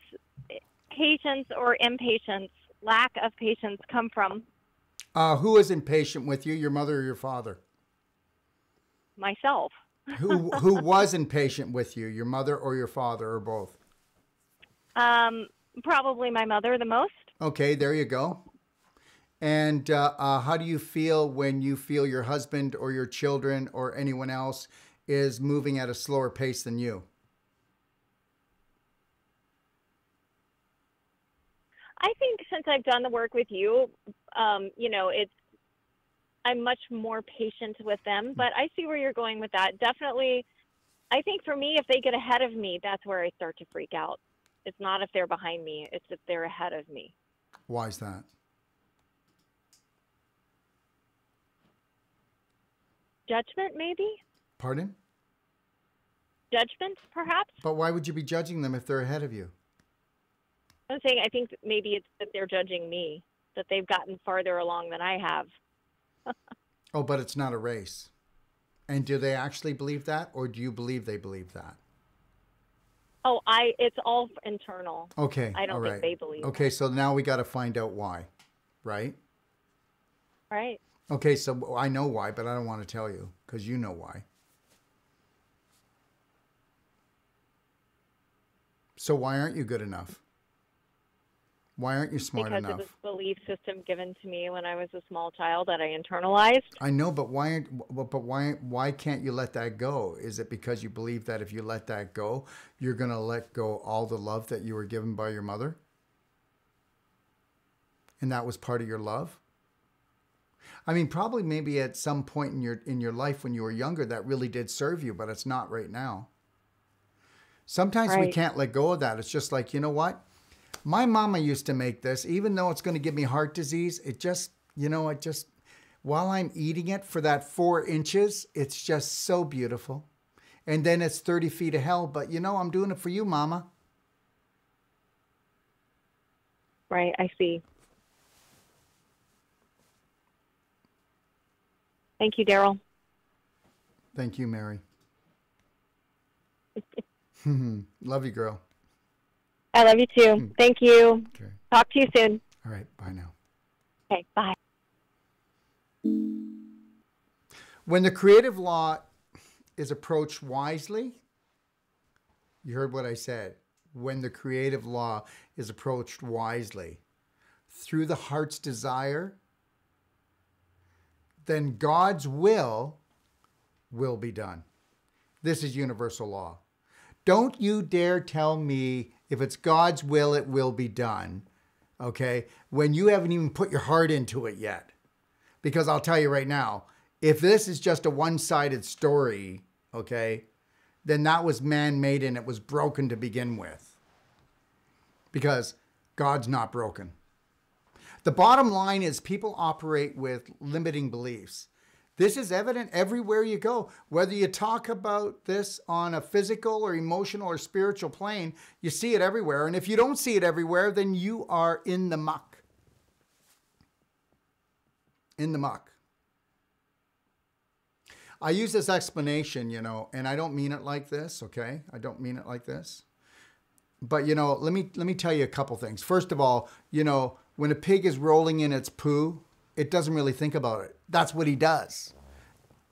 patience or impatience, lack of patience, come from? Who is impatient with you, your mother or your father? Myself. Who was impatient with you, your mother or your father, or both? Probably my mother the most. Okay, there you go. And how do you feel when you feel your husband or your children or anyone else is moving at a slower pace than you? I think since I've done the work with you, you know, I'm much more patient with them, but I see where you're going with that. Definitely, I think for me, if they get ahead of me, that's where I start to freak out. It's not if they're behind me, it's if they're ahead of me. Why is that? Judgment, maybe? Pardon? Judgment, perhaps? But why would you be judging them if they're ahead of you? I'm saying I think that maybe it's that they're judging me, that they've gotten farther along than I have. Oh, but it's not a race. And do they actually believe that, or do you believe they believe that? Oh, it's all internal. Okay. I don't all right. think they believe. Okay, so now we got to find out why, right? Right. Okay, so I know why, but I don't want to tell you because you know why. So why aren't you good enough? Why aren't you smart because enough? Because it was a belief system given to me when I was a small child that I internalized. I know, but why can't you let that go? Is it because you believe that if you let that go, you're going to let go all the love that you were given by your mother? And that was part of your love? I mean, probably maybe at some point in your life when you were younger that really did serve you, but it's not right now. Sometimes we can't let go of that. It's just like, you know what? My mama used to make this, even though it's going to give me heart disease, it just, while I'm eating it for that 4 inches, it's just so beautiful. And then it's 30 feet of hell, but I'm doing it for you, mama. Right, I see. Thank you, Darrell. Thank you, Mary. Love you, girl. I love you too. Thank you. Okay. Talk to you soon. All right. Bye now. Okay. Bye. When the creative law is approached wisely, you heard what I said. When the creative law is approached wisely through the heart's desire, then God's will be done. This is universal law. Don't you dare tell me if it's God's will, it will be done, okay, when you haven't even put your heart into it yet. Because I'll tell you right now, if this is just a one-sided story, okay, then that was man-made and it was broken to begin with. Because God's not broken. The bottom line is people operate with limiting beliefs. This is evident everywhere you go. Whether you talk about this on a physical or emotional or spiritual plane, you see it everywhere. And if you don't see it everywhere, then you are in the muck. In the muck. I use this explanation, and I don't mean it like this, okay? I don't mean it like this. But, let me tell you a couple things. First of all, when a pig is rolling in its poo, it doesn't really think about it. That's what he does,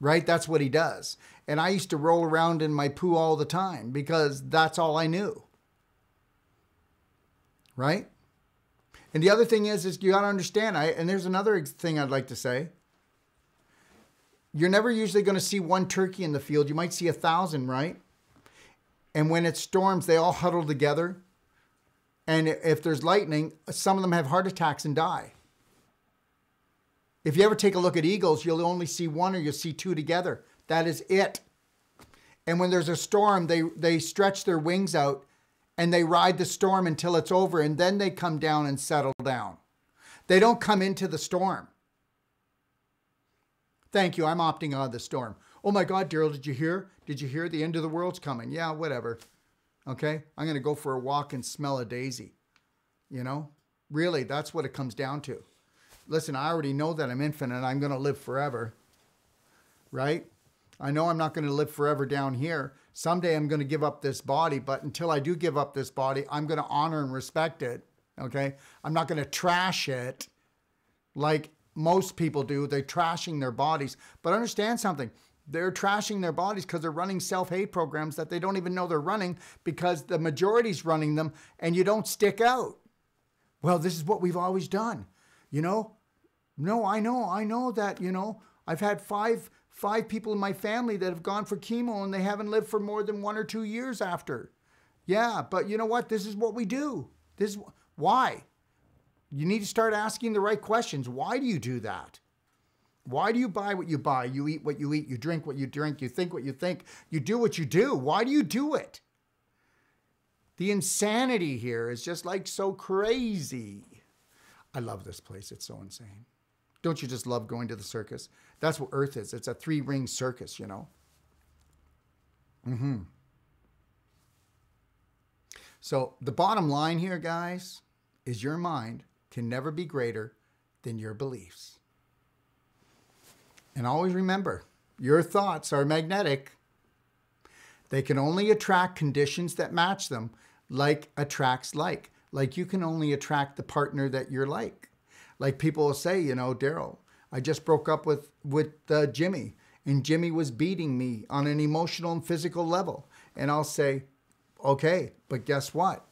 right? That's what he does. And I used to roll around in my poo all the time because that's all I knew, right? And the other thing is you got to understand, and there's another thing I'd like to say. you're never usually going to see one turkey in the field. You might see 1,000, right? And when it storms, they all huddle together. And if there's lightning, some of them have heart attacks and die. If you ever take a look at eagles, you'll only see one or you'll see two together. That is it. And when there's a storm, they stretch their wings out and they ride the storm until it's over, and then they come down and settle down. They don't come into the storm. Thank you, I'm opting out of the storm. Oh my God, Darrell, did you hear? Did you hear the end of the world's coming? Yeah, whatever. Okay, I'm going to go for a walk and smell a daisy. You know, really, that's what it comes down to. Listen, I already know that I'm infinite and I'm going to live forever, right? I know I'm not going to live forever down here. Someday I'm going to give up this body, but until I do give up this body, I'm going to honor and respect it, okay? I'm not going to trash it like most people do. They're trashing their bodies. But understand something. They're trashing their bodies because they're running self-hate programs that they don't even know they're running because the majority's running them and you don't stick out. Well, this is what we've always done, you know? No, I know that, you know, I've had five people in my family that have gone for chemo and they haven't lived for more than 1 or 2 years after. Yeah, but you know what? This is what we do. Why? You need to start asking the right questions. Why do you do that? Why do you buy what you buy? You eat what you eat. You drink what you drink. You think what you think. You do what you do. Why do you do it? The insanity here is just like so crazy. I love this place. It's so insane. Don't you just love going to the circus? That's what Earth is. It's a 3-ring circus, you know? So the bottom line here, guys, is your mind can never be greater than your beliefs. And always remember, your thoughts are magnetic. They can only attract conditions that match them, like attracts like. Like you can only attract the partner that you're like. Like people will say, you know, Darrell, I just broke up with Jimmy, and Jimmy was beating me on an emotional and physical level. And I'll say, okay, but guess what?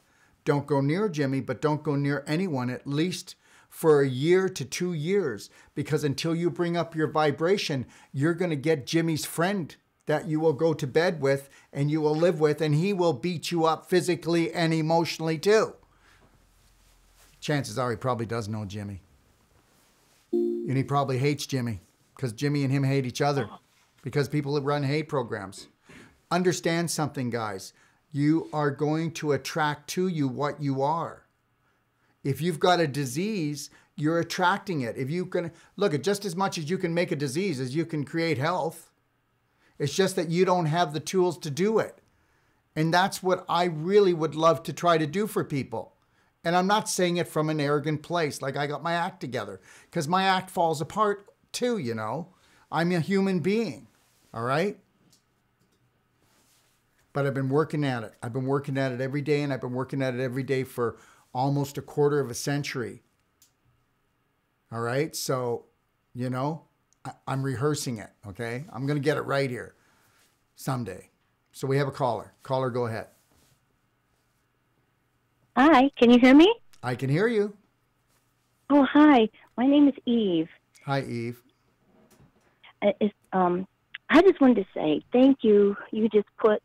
Don't go near Jimmy, but don't go near anyone, at least for 1 year to 2 years, because until you bring up your vibration, you're going to get Jimmy's friend that you will go to bed with and you will live with, and he will beat you up physically and emotionally too. Chances are he probably does know Jimmy. And he probably hates Jimmy because Jimmy and him hate each other because people run hate programs. Understand something, guys. You are going to attract to you what you are. If you've got a disease, you're attracting it. If you can look at just as much as you can make a disease as you can create health, it's just that you don't have the tools to do it. And that's what I really would love to try to do for people. And I'm not saying it from an arrogant place, like I got my act together, because my act falls apart too, you know. I'm a human being, all right? But I've been working at it. I've been working at it every day, and I've been working at it every day for almost a quarter of a century. All right? So, you know, I'm rehearsing it, okay? I'm going to get it right here someday. So we have a caller. Caller, go ahead. Hi, can you hear me? I can hear you. Oh, hi. My name is Eve. Hi, Eve. I just wanted to say thank you. You just put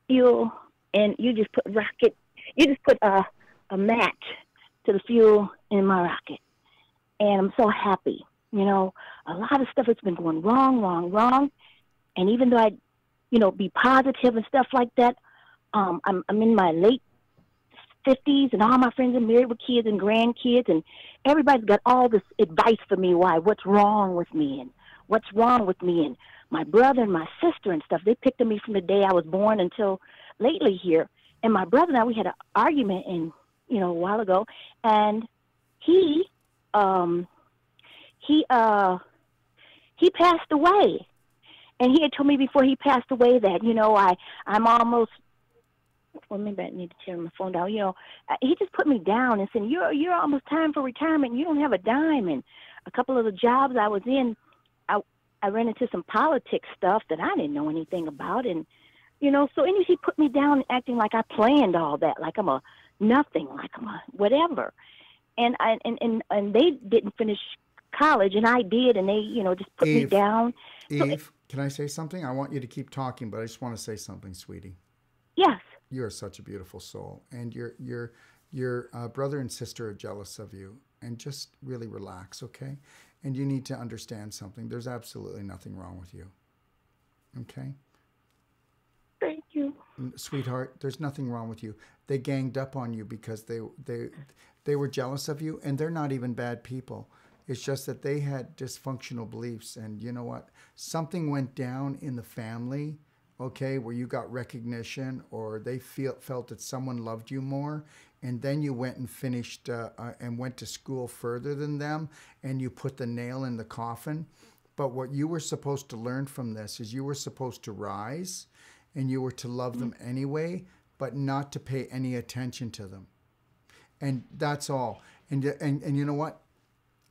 fuel, and you just put rocket. You just put a match to the fuel in my rocket, and I'm so happy. You know, a lot of stuff has been going wrong, and even though I, you know, be positive and stuff like that, I'm in my late 50s, and all my friends are married with kids and grandkids, and everybody's got all this advice for me. What's wrong with me, and my brother and my sister and stuff. They picked on me from the day I was born until lately here. And my brother and I, we had an argument a while ago, and he passed away, and he had told me before he passed away that, you know, I'm almost. Well, maybe I need to turn my phone down. You know, he just put me down and said, "You're almost time for retirement. You don't have a dime." And a couple of the jobs I was in, I ran into some politics stuff that I didn't know anything about, and you know, so anyways, he put me down, acting like I planned all that, like I'm a nothing, like I'm a whatever. And they didn't finish college, and I did, and they, just put me down. Eve, can I say something? I want you to keep talking, but I just want to say something, sweetie. Yes. You are such a beautiful soul, and your brother and sister are jealous of you. And just really relax, okay? And you need to understand something. There's absolutely nothing wrong with you, okay? Thank you, sweetheart. There's nothing wrong with you. They ganged up on you because they were jealous of you, and they're not even bad people. It's just that they had dysfunctional beliefs, and you know what? Something went down in the family, okay, where you got recognition, or they felt that someone loved you more, and then you went and finished and went to school further than them, and you put the nail in the coffin. But what you were supposed to learn from this is you were supposed to rise, and you were to love them anyway, but not to pay any attention to them. And that's all. And you know what?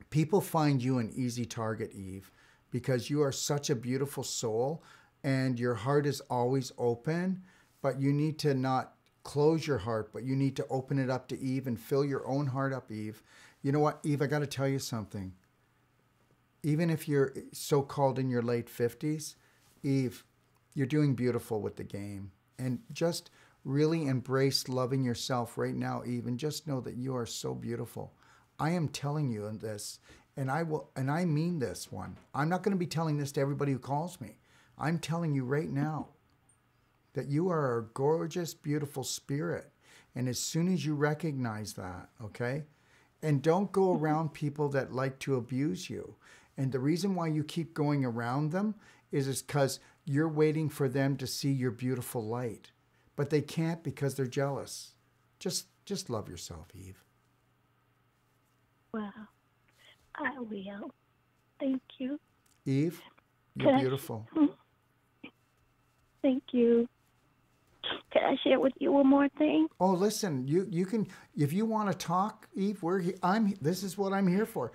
People find you an easy target, Eve, because you are such a beautiful soul, and your heart is always open, but you need to not close your heart, but you need to open it up to Eve and fill your own heart up, Eve. You know what, Eve, I got to tell you something. Even if you're so-called in your late 50s, Eve, you're doing beautiful with the game. And just really embrace loving yourself right now, Eve, and just know that you are so beautiful. I am telling you this, and I mean this one. I'm not going to be telling this to everybody who calls me. I'm telling you right now that you are a gorgeous, beautiful spirit. And as soon as you recognize that, okay? And don't go around people that like to abuse you. And the reason why you keep going around them is because you're waiting for them to see your beautiful light. But they can't because they're jealous. Just love yourself, Eve. Wow. I will. Thank you. Eve, you're beautiful. Thank you. Can I share with you one more thing? Oh, listen, you can, if you want to talk, Eve, this is what I'm here for.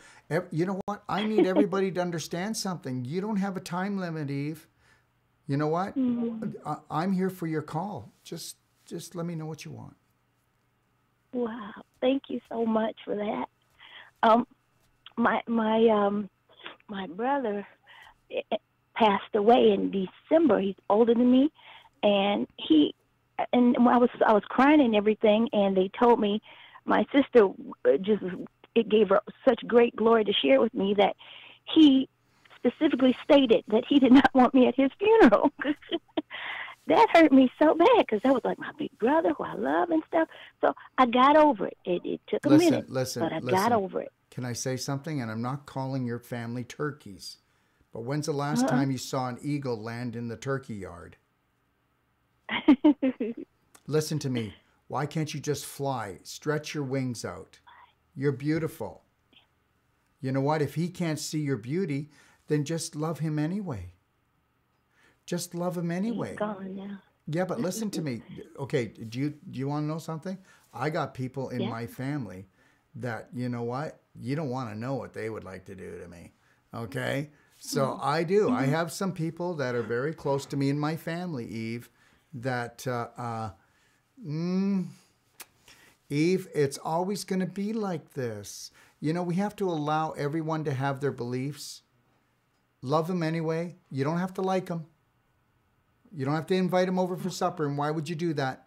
You know what? I need everybody to understand something. You don't have a time limit, Eve. You know what? I'm here for your call. Just let me know what you want. Wow. Thank you so much for that. My brother passed away in December. He's older than me, and I was crying and everything, and they told me, my sister it gave her such great glory to share with me that he specifically stated that he did not want me at his funeral. That hurt me so bad because that was like my big brother who I love and stuff. So I got over it. It took a minute, but I got over it. Can I say something? And I'm not calling your family turkeys, but when's the last time you saw an eagle land in the turkey yard? Listen to me. Why can't you just fly? Stretch your wings out. You're beautiful. You know what? If he can't see your beauty, then just love him anyway. Just love him anyway. He's gone now. Yeah, but listen to me. Okay, do you want to know something? I got people in my family that, you know what? You don't want to know what they would like to do to me. Okay? So I do. I have some people that are very close to me in my family, Eve, that, Eve, it's always going to be like this. You know, we have to allow everyone to have their beliefs. Love them anyway. You don't have to like them. You don't have to invite them over for supper. And why would you do that?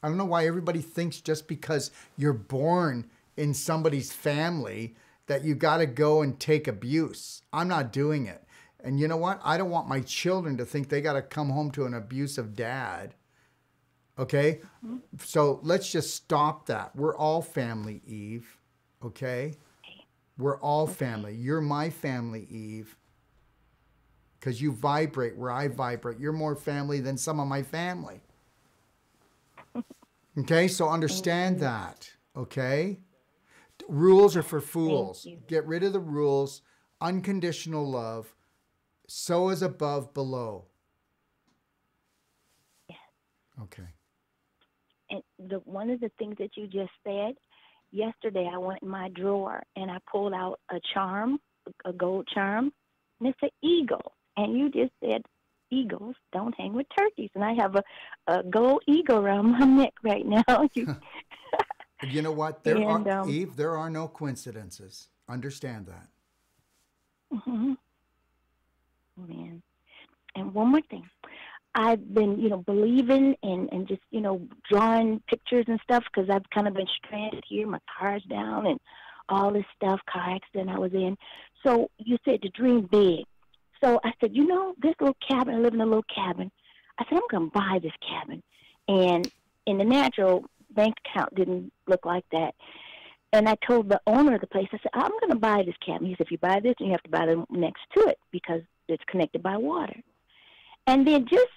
I don't know why everybody thinks just because you're born in somebody's family that you got to go and take abuse. I'm not doing it. And you know what? I don't want my children to think they got to come home to an abusive dad. Okay? So let's just stop that. We're all family, Eve. Okay? We're all family. You're my family, Eve. Because you vibrate where I vibrate. You're more family than some of my family. Okay? So understand that. Okay? Rules are for fools. Get rid of the rules. Unconditional love. So is above, below. Yes. Okay. And one of the things that you just said, yesterday I went in my drawer and I pulled out a charm, a gold charm, and it's an eagle. And you just said eagles don't hang with turkeys. And I have a gold eagle around my neck right now. You know what? Eve, there are no coincidences. Understand that. Mm-hmm. Man. And one more thing. I've been, believing and just, drawing pictures and stuff because I've kind of been stranded here. My car's down and all this stuff, car accident I was in. So you said to dream big. So I said, this little cabin, I live in a little cabin. I said, I'm going to buy this cabin. And in the natural, bank account didn't look like that. And I told the owner of the place, I said, I'm going to buy this cabin. He said, if you buy this, then you have to buy the next to it because it's connected by water. And then just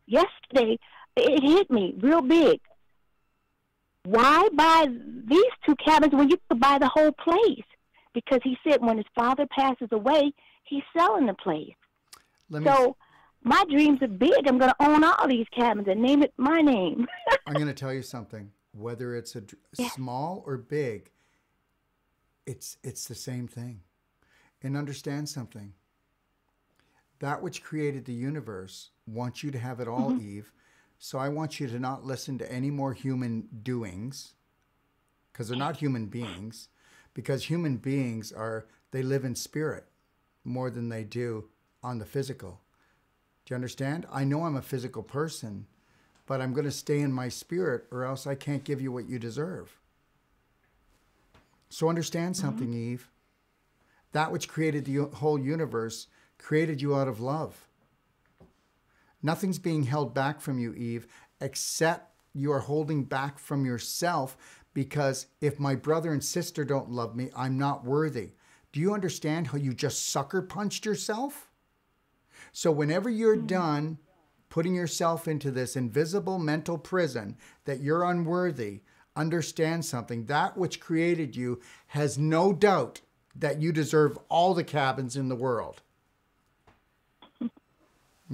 yesterday, it hit me real big. Why buy these two cabins when you could buy the whole place? Because he said when his father passes away, he's selling the place. My dreams are big. I'm going to own all these cabins and name it my name. I'm going to tell you something. Whether it's small or big, it's the same thing. And understand something. That which created the universe wants you to have it all, Eve. So I want you to not listen to any more human doings, because they're not human beings, because human beings they live in spirit more than they do on the physical. Do you understand? I know I'm a physical person, but I'm going to stay in my spirit or else I can't give you what you deserve. So understand something, Eve. That which created the whole universe created you out of love. Nothing's being held back from you, Eve, except you are holding back from yourself because if my brother and sister don't love me, I'm not worthy. Do you understand how you just sucker punched yourself? So whenever you're done putting yourself into this invisible mental prison that you're unworthy, understand something. That which created you has no doubt that you deserve all the cabins in the world.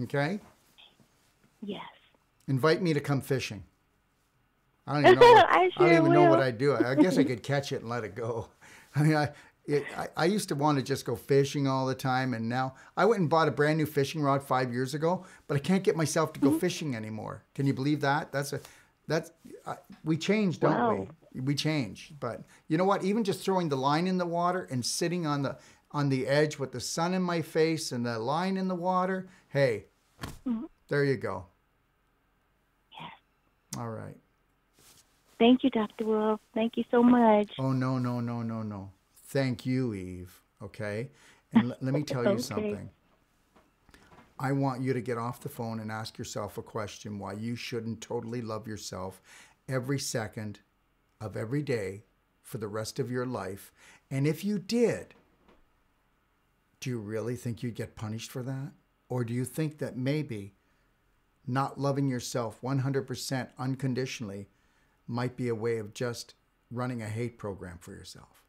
Okay? Yes. Invite me to come fishing. I don't even know I don't even know will. what I'd do. I guess I could catch it and let it go. I mean, I used to want to just go fishing all the time, and now I went and bought a brand new fishing rod 5 years ago, but I can't get myself to go fishing anymore. Can you believe that? We change, don't we? We change. But you know what? Even just throwing the line in the water and sitting on the edge with the sun in my face and the line in the water, hey, there you go. Yes. All right. Thank you, Dr. Wolfe. Thank you so much. Oh, no. Thank you, Eve. Okay? And let me tell you something. I want you to get off the phone and ask yourself a question why you shouldn't totally love yourself every second of every day for the rest of your life. And if you did, do you really think you'd get punished for that? Or do you think that maybe not loving yourself 100% unconditionally might be a way of just running a hate program for yourself?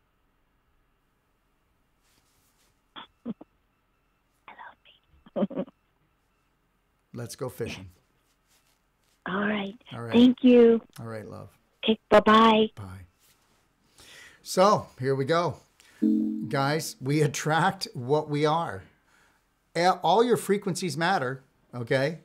Let's go fishing. All right. All right. Thank you. All right, love. Okay, bye-bye. Bye. So here we go. Guys, we attract what we are. All your frequencies matter, okay?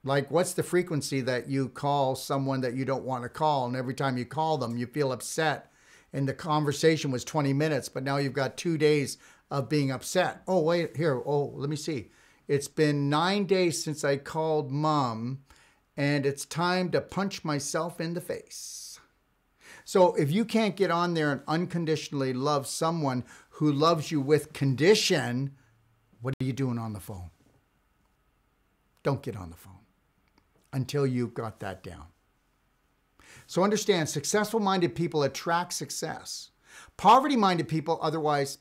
Like, what's the frequency that you call someone that you don't want to call, and every time you call them, you feel upset, and the conversation was 20 minutes, but now you've got 2 days of being upset. Oh, wait, here. Oh, let me see. It's been 9 days since I called Mom, and it's time to punch myself in the face. So if you can't get on there and unconditionally love someone who loves you with condition, what are you doing on the phone? Don't get on the phone until you've got that down. So understand, successful-minded people attract success. Poverty-minded people, otherwise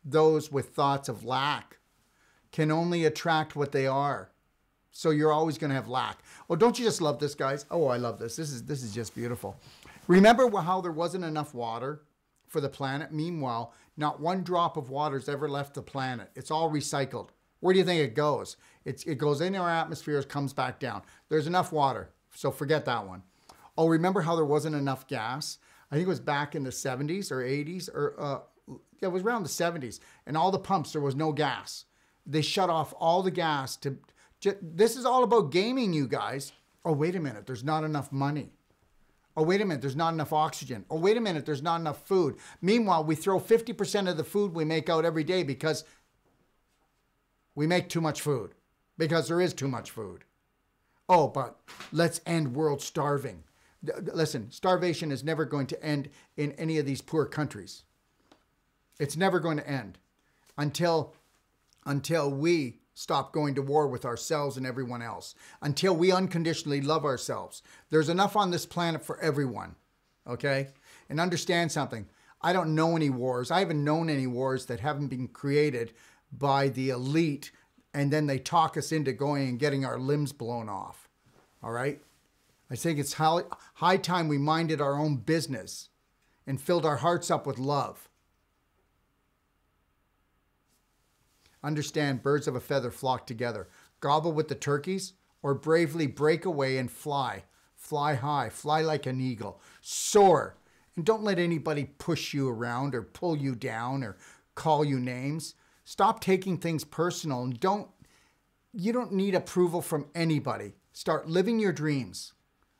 those with thoughts of lack, can only attract what they are. So you're always going to have lack. Oh, don't you just love this, guys? Oh, I love this. This is just beautiful. Remember how there wasn't enough water for the planet? Meanwhile, not one drop of water's ever left the planet. It's all recycled. Where do you think it goes? It goes into our atmosphere, comes back down. There's enough water, so forget that one. Oh, remember how there wasn't enough gas? I think it was back in the 70s or 80s, or it was around the 70s, and all the pumps, there was no gas. They shut off all the gas this is all about gaming, you guys. Oh, wait a minute, there's not enough money. Oh, wait a minute, there's not enough oxygen. Oh, wait a minute, there's not enough food. Meanwhile, we throw 50% of the food we make out every day because we make too much food, because there is too much food. Oh, but let's end world starving. Listen, starvation is never going to end in any of these poor countries. It's never going to end until we stop going to war with ourselves and everyone else, until we unconditionally love ourselves. There's enough on this planet for everyone, okay? And understand something. I don't know any wars. I haven't known any wars that haven't been created by the elite, and then they talk us into going and getting our limbs blown off, all right? I think it's high time we minded our own business and filled our hearts up with love. Understand, birds of a feather flock together. Gobble with the turkeys or bravely break away and fly. Fly high, fly like an eagle. Soar. And don't let anybody push you around or pull you down or call you names. Stop taking things personal and you don't need approval from anybody. Start living your dreams.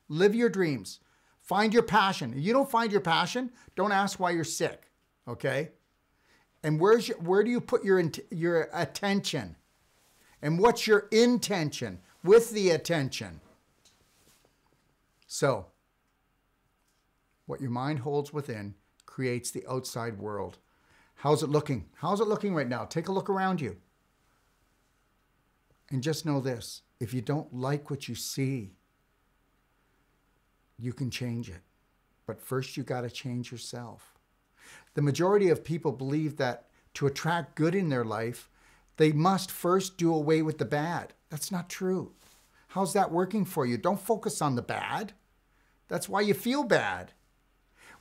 Live your dreams. Find your passion. If you don't find your passion, don't ask why you're sick, okay? And where do you put your attention? And what's your intention with the attention? So, what your mind holds within creates the outside world. How's it looking? How's it looking right now? Take a look around you. And just know this, if you don't like what you see, you can change it. But first you got to change yourself. The majority of people believe that to attract good in their life, they must first do away with the bad. That's not true. How's that working for you? Don't focus on the bad. That's why you feel bad.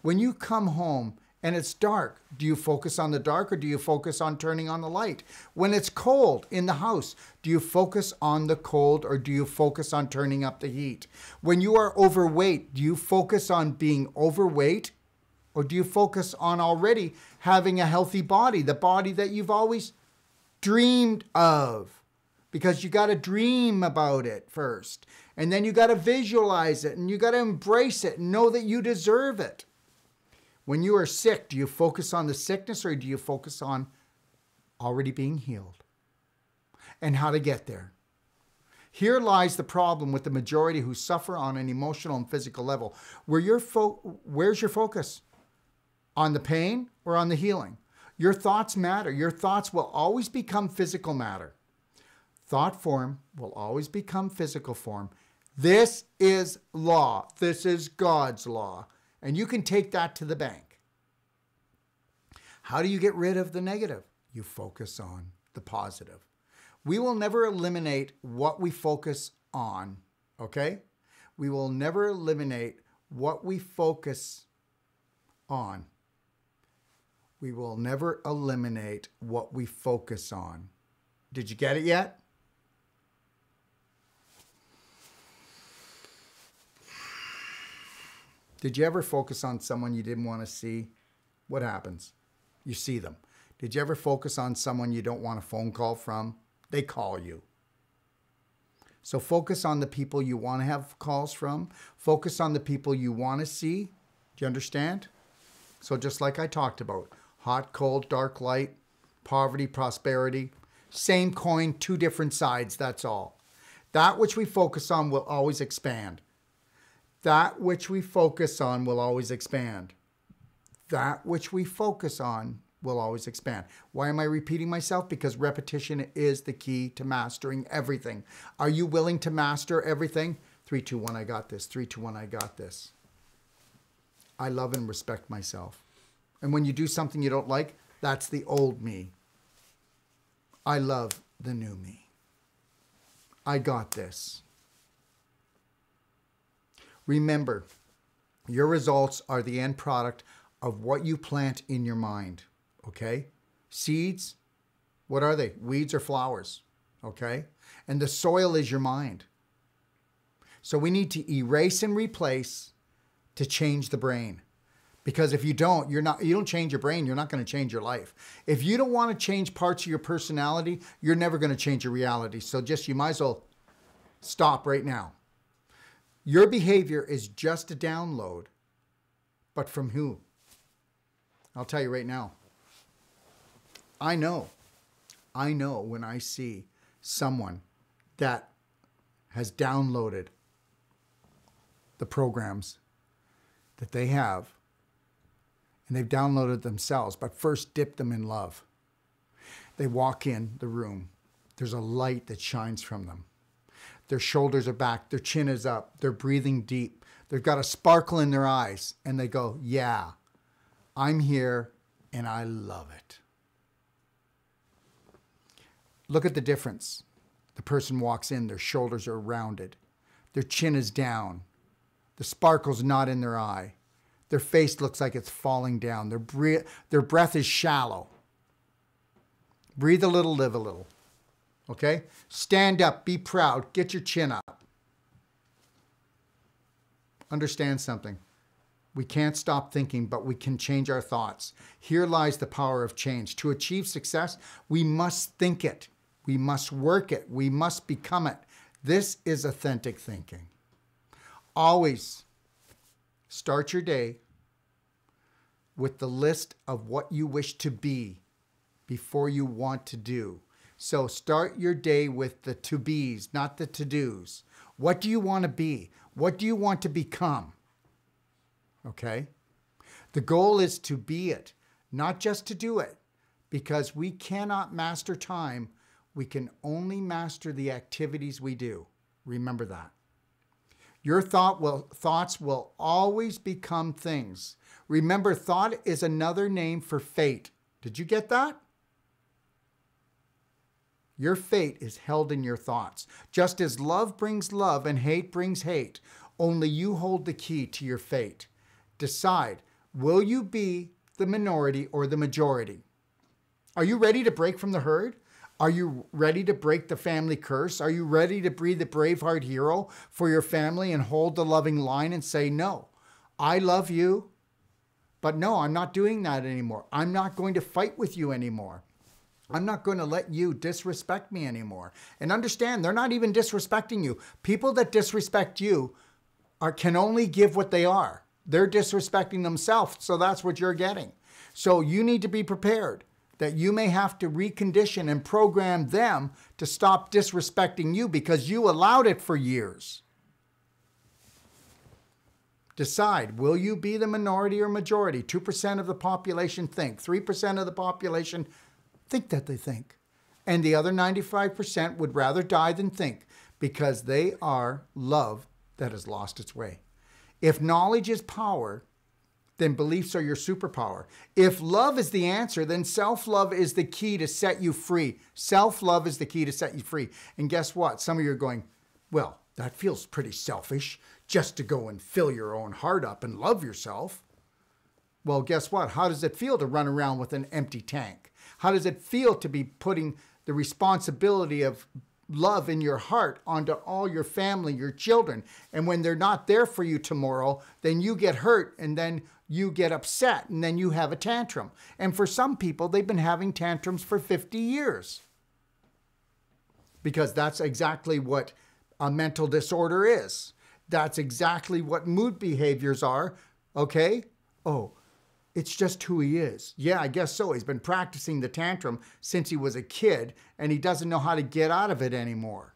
When you come home and it's dark, do you focus on the dark or do you focus on turning on the light? When it's cold in the house, do you focus on the cold or do you focus on turning up the heat? When you are overweight, do you focus on being overweight or do you focus on already having a healthy body, the body that you've always dreamed of? Because you got to dream about it first. And then you got to visualize it and you got to embrace it and know that you deserve it. When you are sick, do you focus on the sickness or do you focus on already being healed and how to get there? Here lies the problem with the majority who suffer on an emotional and physical level. Where's your focus? On the pain or on the healing? Your thoughts matter. Your thoughts will always become physical matter. Thought form will always become physical form. This is law. This is God's law. And you can take that to the bank. How do you get rid of the negative? You focus on the positive. We will never eliminate what we focus on, okay? We will never eliminate what we focus on. We will never eliminate what we focus on. Did you get it yet? Did you ever focus on someone you didn't want to see? What happens? You see them. Did you ever focus on someone you don't want a phone call from? They call you. So focus on the people you want to have calls from. Focus on the people you want to see. Do you understand? So just like I talked about, hot, cold, dark, light, poverty, prosperity, same coin, two different sides, that's all. That which we focus on will always expand. That which we focus on will always expand. That which we focus on will always expand. Why am I repeating myself? Because repetition is the key to mastering everything. Are you willing to master everything? 3, 2, 1, I got this. 3, 2, 1, I got this. I love and respect myself. And when you do something you don't like, that's the old me. I love the new me. I got this. Remember, your results are the end product of what you plant in your mind, okay? Seeds, what are they? Weeds or flowers, okay? And the soil is your mind. So we need to erase and replace to change the brain. Because if you don't, you don't change your brain, you're not going to change your life. If you don't want to change parts of your personality, you're never going to change your reality. So just, you might as well stop right now. Your behavior is just a download, but from who? I'll tell you right now. I know when I see someone that has downloaded the programs that they have, and they've downloaded themselves, but first dip them in love. They walk in the room. There's a light that shines from them. Their shoulders are back. Their chin is up. They're breathing deep. They've got a sparkle in their eyes. And they go, yeah, I'm here and I love it. Look at the difference. The person walks in. Their shoulders are rounded. Their chin is down. The sparkle's not in their eye. Their face looks like it's falling down. Their breath is shallow. Breathe a little, live a little. Okay? Stand up, be proud, get your chin up. Understand something. We can't stop thinking, but we can change our thoughts. Here lies the power of change. To achieve success, we must think it. We must work it. We must become it. This is authentic thinking. Always start your day with the list of what you wish to be before you want to do. So start your day with the to-bes, not the to-dos. What do you want to be? What do you want to become? Okay? The goal is to be it, not just to do it, because we cannot master time. We can only master the activities we do. Remember that. Your thoughts will always become things. Remember, thought is another name for fate. Did you get that? Your fate is held in your thoughts. Just as love brings love and hate brings hate, only you hold the key to your fate. Decide, will you be the minority or the majority? Are you ready to break from the herd? Are you ready to break the family curse? Are you ready to be the braveheart hero for your family and hold the loving line and say, no, I love you, but no, I'm not doing that anymore. I'm not going to fight with you anymore. I'm not going to let you disrespect me anymore. And understand, they're not even disrespecting you. People that disrespect you can only give what they are. They're disrespecting themselves, so that's what you're getting. So you need to be prepared that you may have to recondition and program them to stop disrespecting you because you allowed it for years. Decide, will you be the minority or majority? 2% of the population think. 3% of the population think that they think. And the other 95% would rather die than think because they are love that has lost its way. If knowledge is power, then beliefs are your superpower. If love is the answer, then self-love is the key to set you free. Self-love is the key to set you free. And guess what? Some of you are going, well, that feels pretty selfish just to go and fill your own heart up and love yourself. Well, guess what? How does it feel to run around with an empty tank? How does it feel to be putting the responsibility of love in your heart onto all your family, your children? And when they're not there for you tomorrow, then you get hurt and then you get upset and then you have a tantrum. And for some people, they've been having tantrums for 50 years. Because that's exactly what a mental disorder is. That's exactly what mood behaviors are. Okay? Oh, it's just who he is. Yeah, I guess so. He's been practicing the tantrum since he was a kid, and he doesn't know how to get out of it anymore.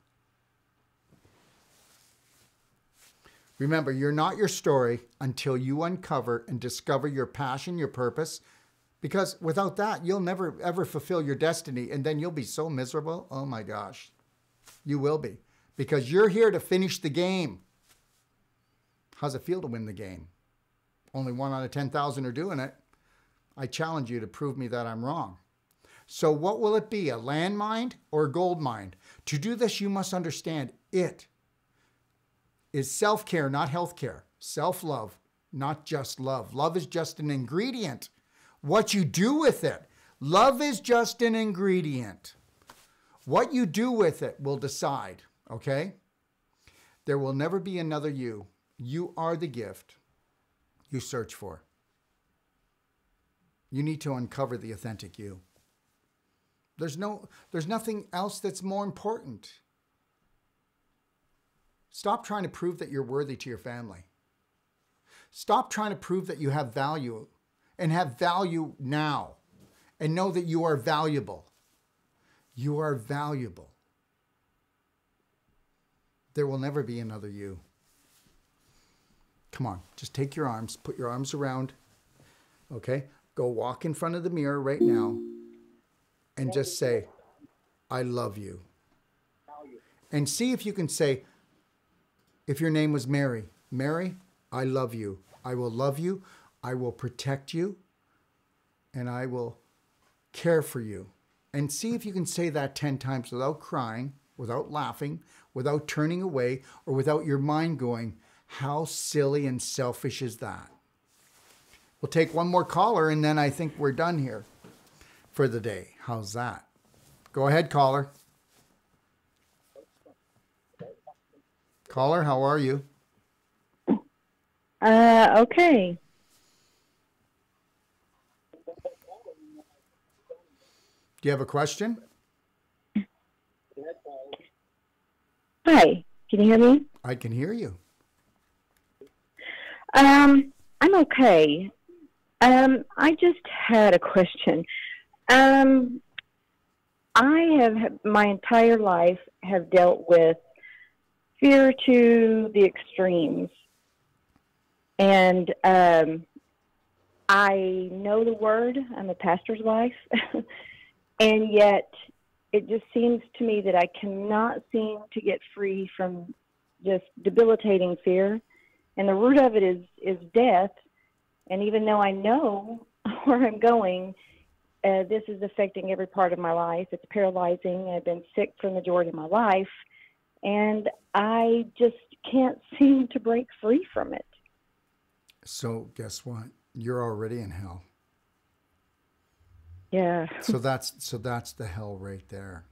Remember, you're not your story until you uncover and discover your passion, your purpose, because without that, you'll never, ever fulfill your destiny, and then you'll be so miserable. Oh my gosh. You will be, because you're here to finish the game. How's it feel to win the game? Only 1 out of 10,000 are doing it. I challenge you to prove me that I'm wrong. So what will it be, a landmine or a gold mine? To do this, you must understand it is self-care, not healthcare. Self-love, not just love. Love is just an ingredient. What you do with it. Love is just an ingredient. What you do with it will decide, okay? There will never be another you. You are the gift you search for. You need to uncover the authentic you. There's nothing else that's more important. Stop trying to prove that you're worthy to your family. Stop trying to prove that you have value, and have value now, and know that you are valuable. You are valuable. There will never be another you. Come on, just take your arms, put your arms around, okay? Go walk in front of the mirror right now and just say, I love you. And see if you can say, if your name was Mary, Mary, I love you. I will love you. I will protect you. And I will care for you. And see if you can say that 10 times without crying, without laughing, without turning away, or without your mind going, how silly and selfish is that? We'll take one more caller, and then I think we're done here for the day. How's that? Go ahead, caller. Caller, how are you? Okay. Do you have a question? Hi, can you hear me? I can hear you. I'm okay. I just had a question. I have my entire life have dealt with fear to the extremes. And I know the word. I'm a pastor's wife. And yet it just seems to me that I cannot seem to get free from just debilitating fear. And the root of it is death. And even though I know where I'm going, this is affecting every part of my life. It's paralyzing. I've been sick for the majority of my life. And I just can't seem to break free from it. So guess what? You're already in hell. Yeah. So that's the hell right there.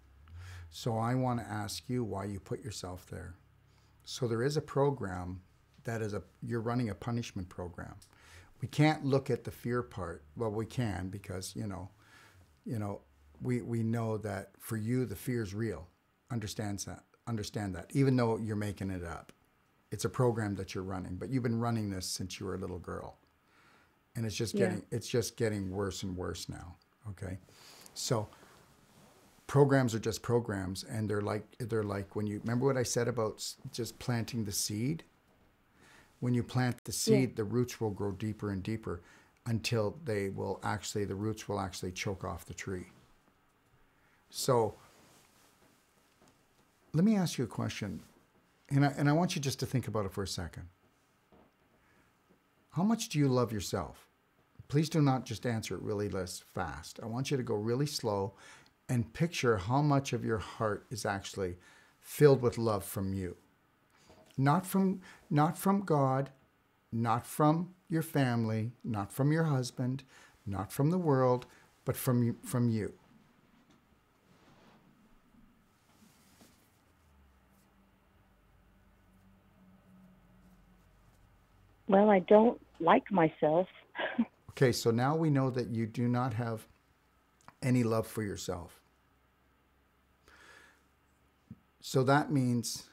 So I want to ask you why you put yourself there. So there is a program that is you're running a punishment program. We can't look at the fear part. Well, we can, because we know that for you the fear is real. Understand that. Even though you're making it up. It's a program that you're running, but you've been running this since you were a little girl. And it's just getting worse and worse now. Okay? So programs are just programs, and they're like when you remember what I said about just planting the seed? When you plant the seed, the roots will grow deeper and deeper until the roots will actually choke off the tree. So let me ask you a question, and I want you just to think about it for a second. How much do you love yourself? Please do not just answer it really fast. I want you to go really slow and picture how much of your heart is actually filled with love from you. Not from God, not from your family, not from your husband, not from the world, but from you. Well, I don't like myself. Okay, so now we know that you do not have any love for yourself. So that means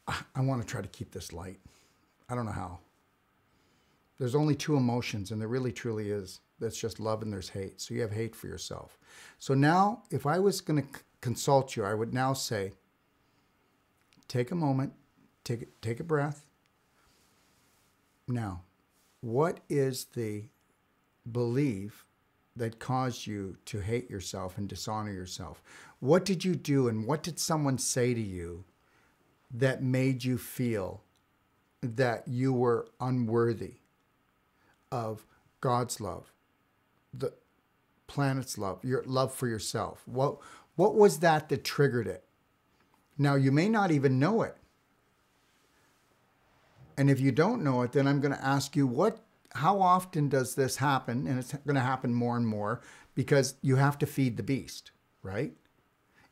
I want to try to keep this light. I don't know how. There's only two emotions, and there really truly is. That's just love and there's hate. So you have hate for yourself. So now, if I was going to consult you, I would now say, take a moment, take a breath. Now, what is the belief that caused you to hate yourself and dishonor yourself? What did you do, and what did someone say to you that made you feel that you were unworthy of God's love, the planet's love, your love for yourself? What was that triggered it? Now, you may not even know it. And if you don't know it, then I'm going to ask you, how often does this happen? And it's going to happen more and more, because you have to feed the beast, right?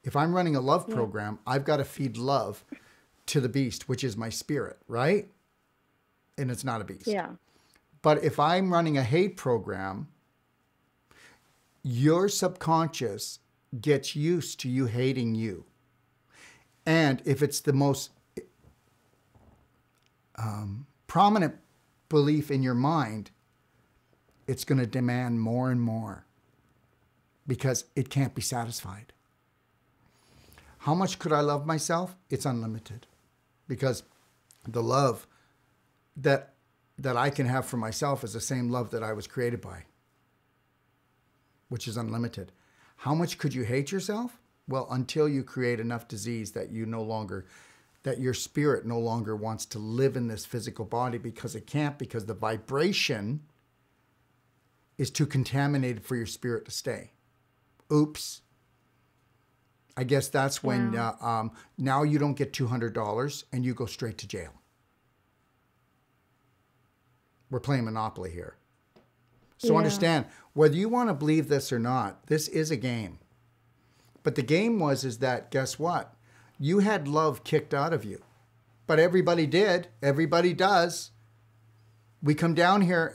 If I'm running a love program, I've got to feed love to the beast, which is my spirit, right? And it's not a beast. Yeah. But if I'm running a hate program, your subconscious gets used to you hating you. And if it's the most prominent belief in your mind, it's going to demand more and more because it can't be satisfied. How much could I love myself? It's unlimited, because the love that I can have for myself is the same love that I was created by, which is unlimited. How much could you hate yourself? Well, until you create enough disease that that your spirit no longer wants to live in this physical body, because it can't, because the vibration is too contaminated for your spirit to stay. Oops. I guess that's when now you don't get $200 and you go straight to jail. We're playing Monopoly here. So understand, whether you want to believe this or not, this is a game. But the game is that, guess what? You had love kicked out of you. But everybody did. Everybody does. We come down here,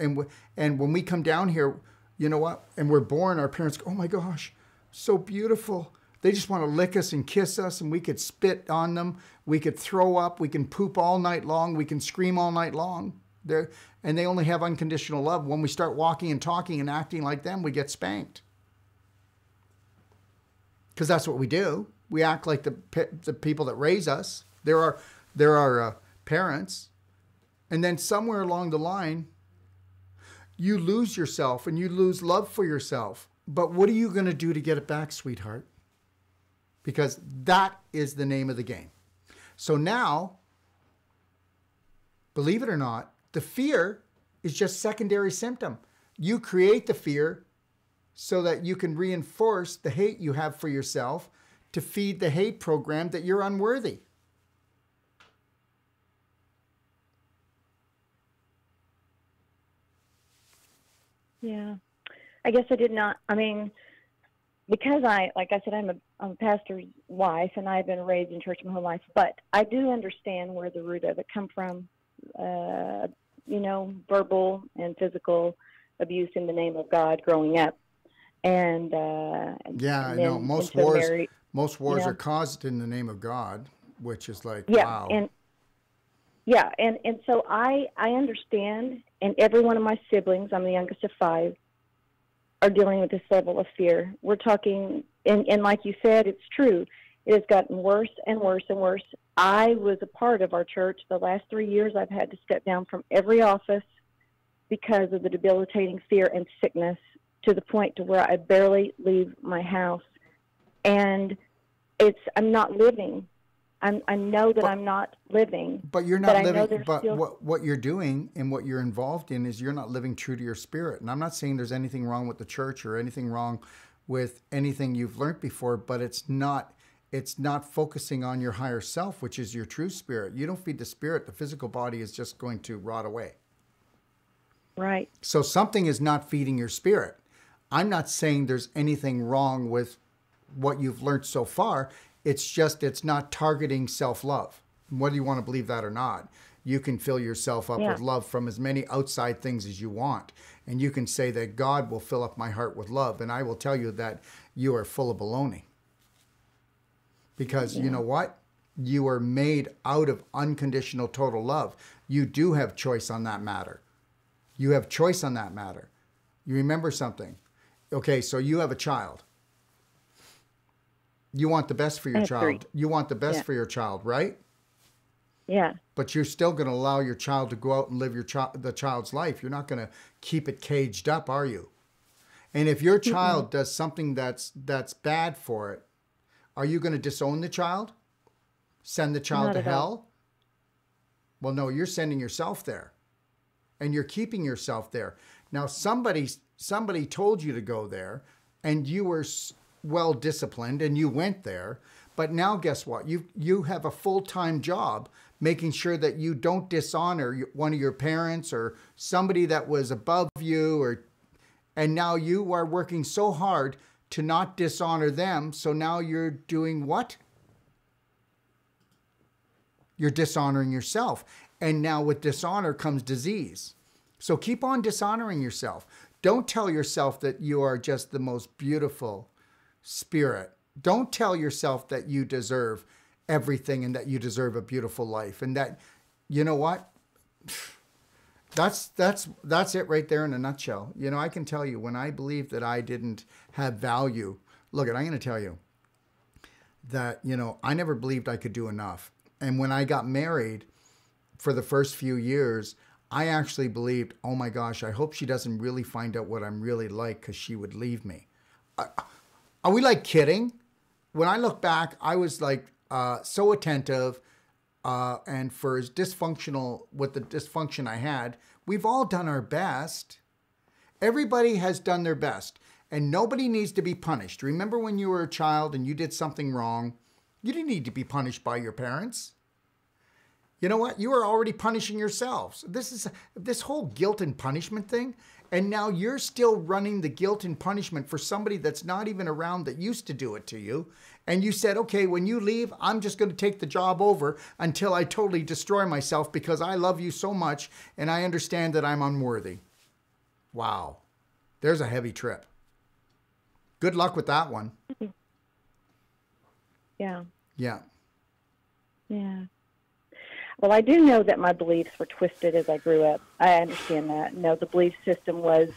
and when we come down here, you know what? And we're born, our parents go, oh my gosh, so beautiful. They just want to lick us and kiss us, and we could spit on them. We could throw up. We can poop all night long. We can scream all night long. And they only have unconditional love. When we start walking and talking and acting like them, we get spanked. Because that's what we do. We act like the people that raise us. They're our parents. And then somewhere along the line, you lose yourself and you lose love for yourself. But what are you going to do to get it back, sweetheart? Because that is the name of the game. So now, believe it or not, the fear is just secondary symptom. You create the fear so that you can reinforce the hate you have for yourself to feed the hate program that you're unworthy. Yeah. I guess I did not, because like I said, I'm a pastor's wife, and I've been raised in church my whole life, but I do understand where the root of it come from. Verbal and physical abuse in the name of God growing up. And I know most wars are caused in the name of God, which is like, wow. And so I understand, and every one of my siblings, I'm the youngest of 5, are dealing with this level of fear. We're talking, and like you said, it's true. It has gotten worse and worse and worse. I was a part of our church. The last 3 years, I've had to step down from every office because of the debilitating fear and sickness, to the point to where I barely leave my house. And I'm not living. I know that I'm not living. But you're not living. But what you're doing and what you're involved in is you're not living true to your spirit. And I'm not saying there's anything wrong with the church or anything wrong with anything you've learned before, but it's not focusing on your higher self, which is your true spirit. You don't feed the spirit. The physical body is just going to rot away. Right. So something is not feeding your spirit. I'm not saying there's anything wrong with what you've learned so far. It's just it's not targeting self-love. Whether you want to believe that or not, you can fill yourself up with love from as many outside things as you want. And you can say that God will fill up my heart with love. And I will tell you that you are full of baloney. Because you know what? You are made out of unconditional total love. You do have choice on that matter. You have choice on that matter. You remember something. Okay, so you have a child. You want the best for your child. 3. You want the best for your child, right? Yeah. But you're still going to allow your child to go out and live the child's life. You're not going to keep it caged up, are you? And if your child does something that's bad for it, are you going to disown the child? Send the child to hell? Well, no, you're sending yourself there. And you're keeping yourself there. Now, somebody told you to go there, and you were well disciplined, and you went there. But now, guess what? You have a full-time job making sure that you don't dishonor one of your parents or somebody that was above you, and now you are working so hard to not dishonor them. So now you're doing what? You're dishonoring yourself. And now with dishonor comes disease. So keep on dishonoring yourself. Don't tell yourself that you are just the most beautiful spirit. Don't tell yourself that you deserve everything and that you deserve a beautiful life. And that, you know what? That's it right there in a nutshell. You know, I can tell you when I believed that I didn't have value, look, I'm going to tell you that, you know, I never believed I could do enough. And when I got married for the first few years, I actually believed, oh my gosh, I hope she doesn't really find out what I'm really like because she would leave me. Are we like kidding? When I look back, I was like so attentive, and for as dysfunctional, with the dysfunction I had, we've all done our best. Everybody has done their best, and nobody needs to be punished. Remember when you were a child and you did something wrong? You didn't need to be punished by your parents. You know what? You are already punishing yourselves. This whole guilt and punishment thing, and now you're still running the guilt and punishment for somebody that's not even around that used to do it to you. And you said, okay, when you leave, I'm just going to take the job over until I totally destroy myself because I love you so much and I understand that I'm unworthy. Wow. There's a heavy trip. Good luck with that one. Yeah. Yeah. Yeah. Well, I do know that my beliefs were twisted as I grew up. I understand that. No, the belief system was,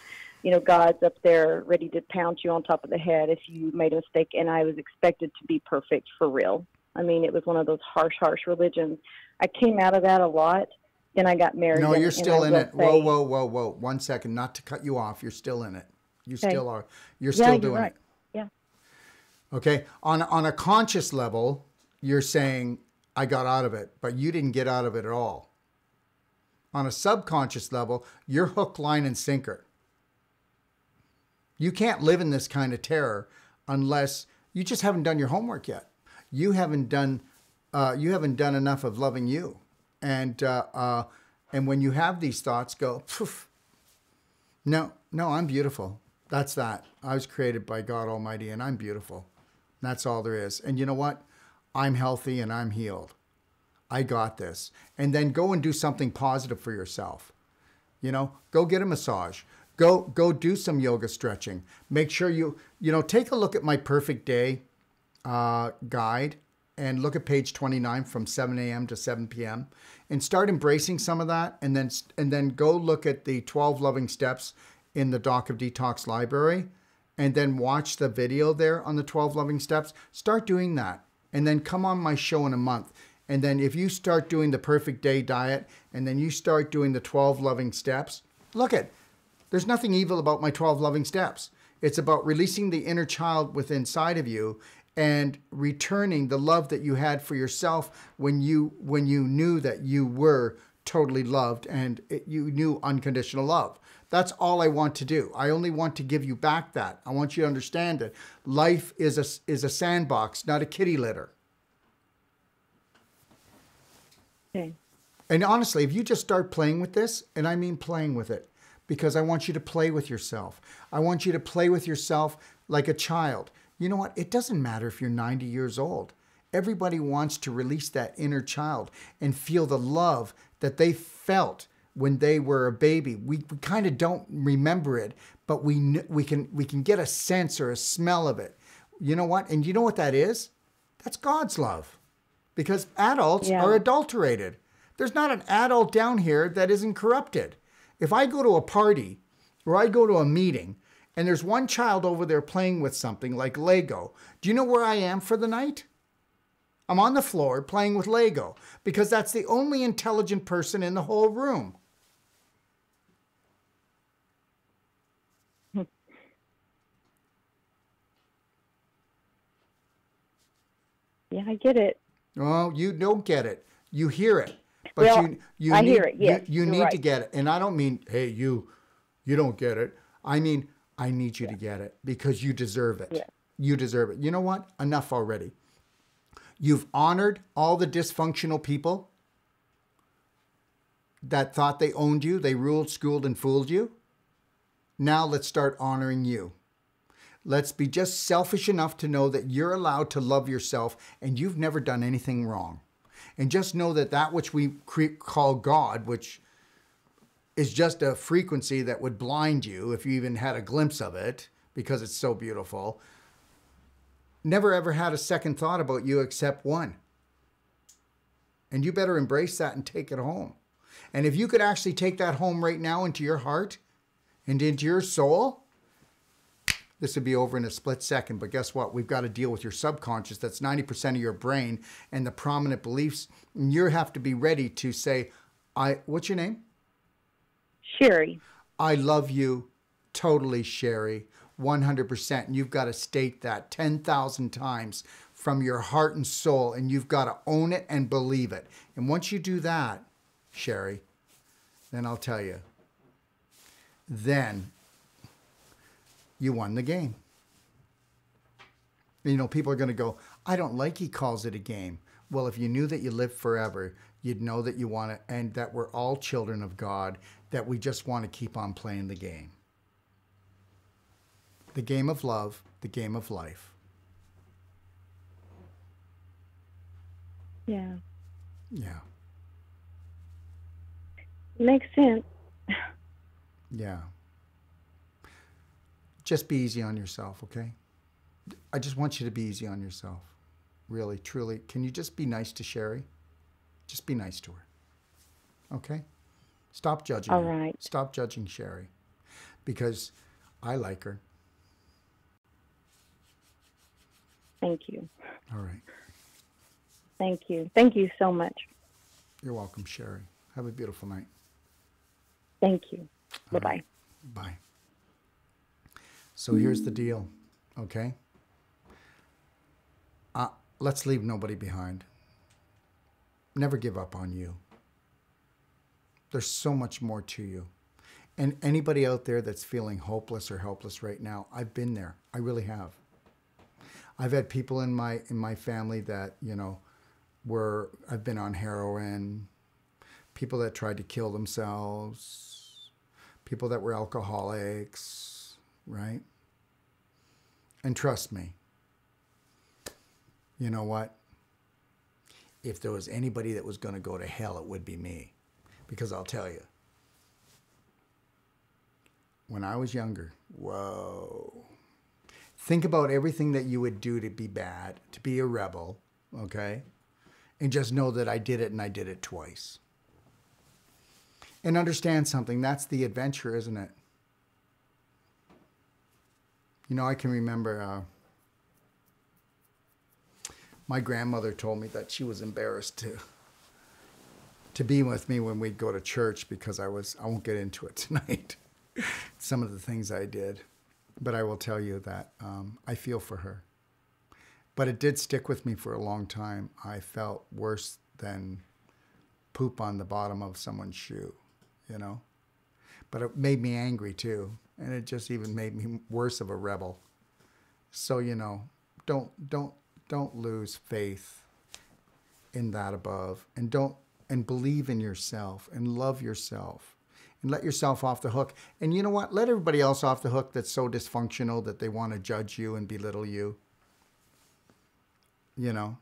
you know, God's up there ready to pound you on top of the head if you made a mistake, and I was expected to be perfect for real. I mean, it was one of those harsh religions. I came out of that a lot. Then I got married. No, you're still in it. Whoa. 1 second, not to cut you off. You're still in it. You still are. You're still doing it. Yeah. Okay. On a conscious level, you're saying, I got out of it, but you didn't get out of it at all. On a subconscious level, you're hook, line, and sinker. You can't live in this kind of terror unless you just haven't done your homework yet. You haven't done enough of loving you. And when you have these thoughts, go, poof. No, I'm beautiful. That's that. I was created by God Almighty, and I'm beautiful. That's all there is. And you know what? I'm healthy and I'm healed. I got this. And then go and do something positive for yourself. You know, go get a massage. Go do some yoga stretching. Make sure you take a look at my perfect day guide and look at page 29 from 7 a.m. to 7 p.m. and start embracing some of that. And then go look at the 12 loving steps in the Doc of Detox library and then watch the video there on the 12 loving steps. Start doing that. And then come on my show in a month. And then if you start doing the perfect day diet and then you start doing the 12 loving steps, there's nothing evil about my 12 loving steps. It's about releasing the inner child within inside of you and returning the love that you had for yourself when you knew that you were totally loved and you knew unconditional love. That's all I want to do. I only want to give you back that. I want you to understand that life is a sandbox, not a kitty litter. Okay. And honestly, if you just start playing with this, and I mean playing with it, because I want you to play with yourself. I want you to play with yourself like a child. You know what? It doesn't matter if you're 90 years old. Everybody wants to release that inner child and feel the love that they felt when they were a baby. We kind of don't remember it, but we can get a sense or a smell of it. You know what? And you know what that is? That's God's love. Because adults are adulterated. There's not an adult down here that isn't corrupted. If I go to a party or I go to a meeting and there's one child over there playing with something like Lego, do you know where I am for the night? I'm on the floor playing with Lego because that's the only intelligent person in the whole room. Yeah, I get it. Well, you don't get it. You hear it. But Well, you I need, hear it, yes, you you're need right. to get it. And I don't mean, hey, you don't get it. I mean, I need you to get it because you deserve it. Yeah. You deserve it. You know what? Enough already. You've honored all the dysfunctional people that thought they owned you. They ruled, schooled, and fooled you. Now let's start honoring you. Let's be just selfish enough to know that you're allowed to love yourself and you've never done anything wrong. And just know that which we call God, which is just a frequency that would blind you if you even had a glimpse of it because it's so beautiful, never ever had a second thought about you except one. And you better embrace that and take it home. And if you could actually take that home right now into your heart and into your soul, this would be over in a split second. But guess what? We've got to deal with your subconscious. That's 90% of your brain and the prominent beliefs. And you have to be ready to say, what's your name? Sherry. I love you totally, Sherry, 100%. And you've got to state that 10,000 times from your heart and soul. And you've got to own it and believe it. And once you do that, Sherry, then I'll tell you, then you won the game. You know, people are going to go, I don't like he calls it a game. Well, if you knew that you live forever, you'd know that you want to, and that we're all children of God, that we just want to keep on playing the game. The game of love, the game of life. Yeah. Yeah. Makes sense. Yeah. Just be easy on yourself, okay? I just want you to be easy on yourself. Really, truly. Can you just be nice to Sherry? Just be nice to her. Okay? Stop judging All her. right. Stop judging Sherry. Because I like her. Thank you. All right. Thank you. Thank you so much. You're welcome, Sherry. Have a beautiful night. Thank you. Bye-bye. Right. Bye. So here's the deal, okay? Let's leave nobody behind. Never give up on you. There's so much more to you. And anybody out there that's feeling hopeless or helpless right now, I've been there. I really have. I've had people in my family that, you know, I've been on heroin, people that tried to kill themselves, people that were alcoholics, right? And trust me, you know what? If there was anybody that was going to go to hell, it would be me. Because I'll tell you, when I was younger, whoa. Think about everything that you would do to be bad, to be a rebel, okay? And just know that I did it and I did it twice. And understand something, that's the adventure, isn't it? You know, I can remember my grandmother told me that she was embarrassed to be with me when we'd go to church because I won't get into it tonight, some of the things I did. But I will tell you that I feel for her. But it did stick with me for a long time. I felt worse than poop on the bottom of someone's shoe, you know? But it made me angry too. And it just even made me worse of a rebel. So, you know, don't lose faith in that above. And believe in yourself and love yourself. And let yourself off the hook. And you know what? Let everybody else off the hook that's so dysfunctional that they want to judge you and belittle you. You know?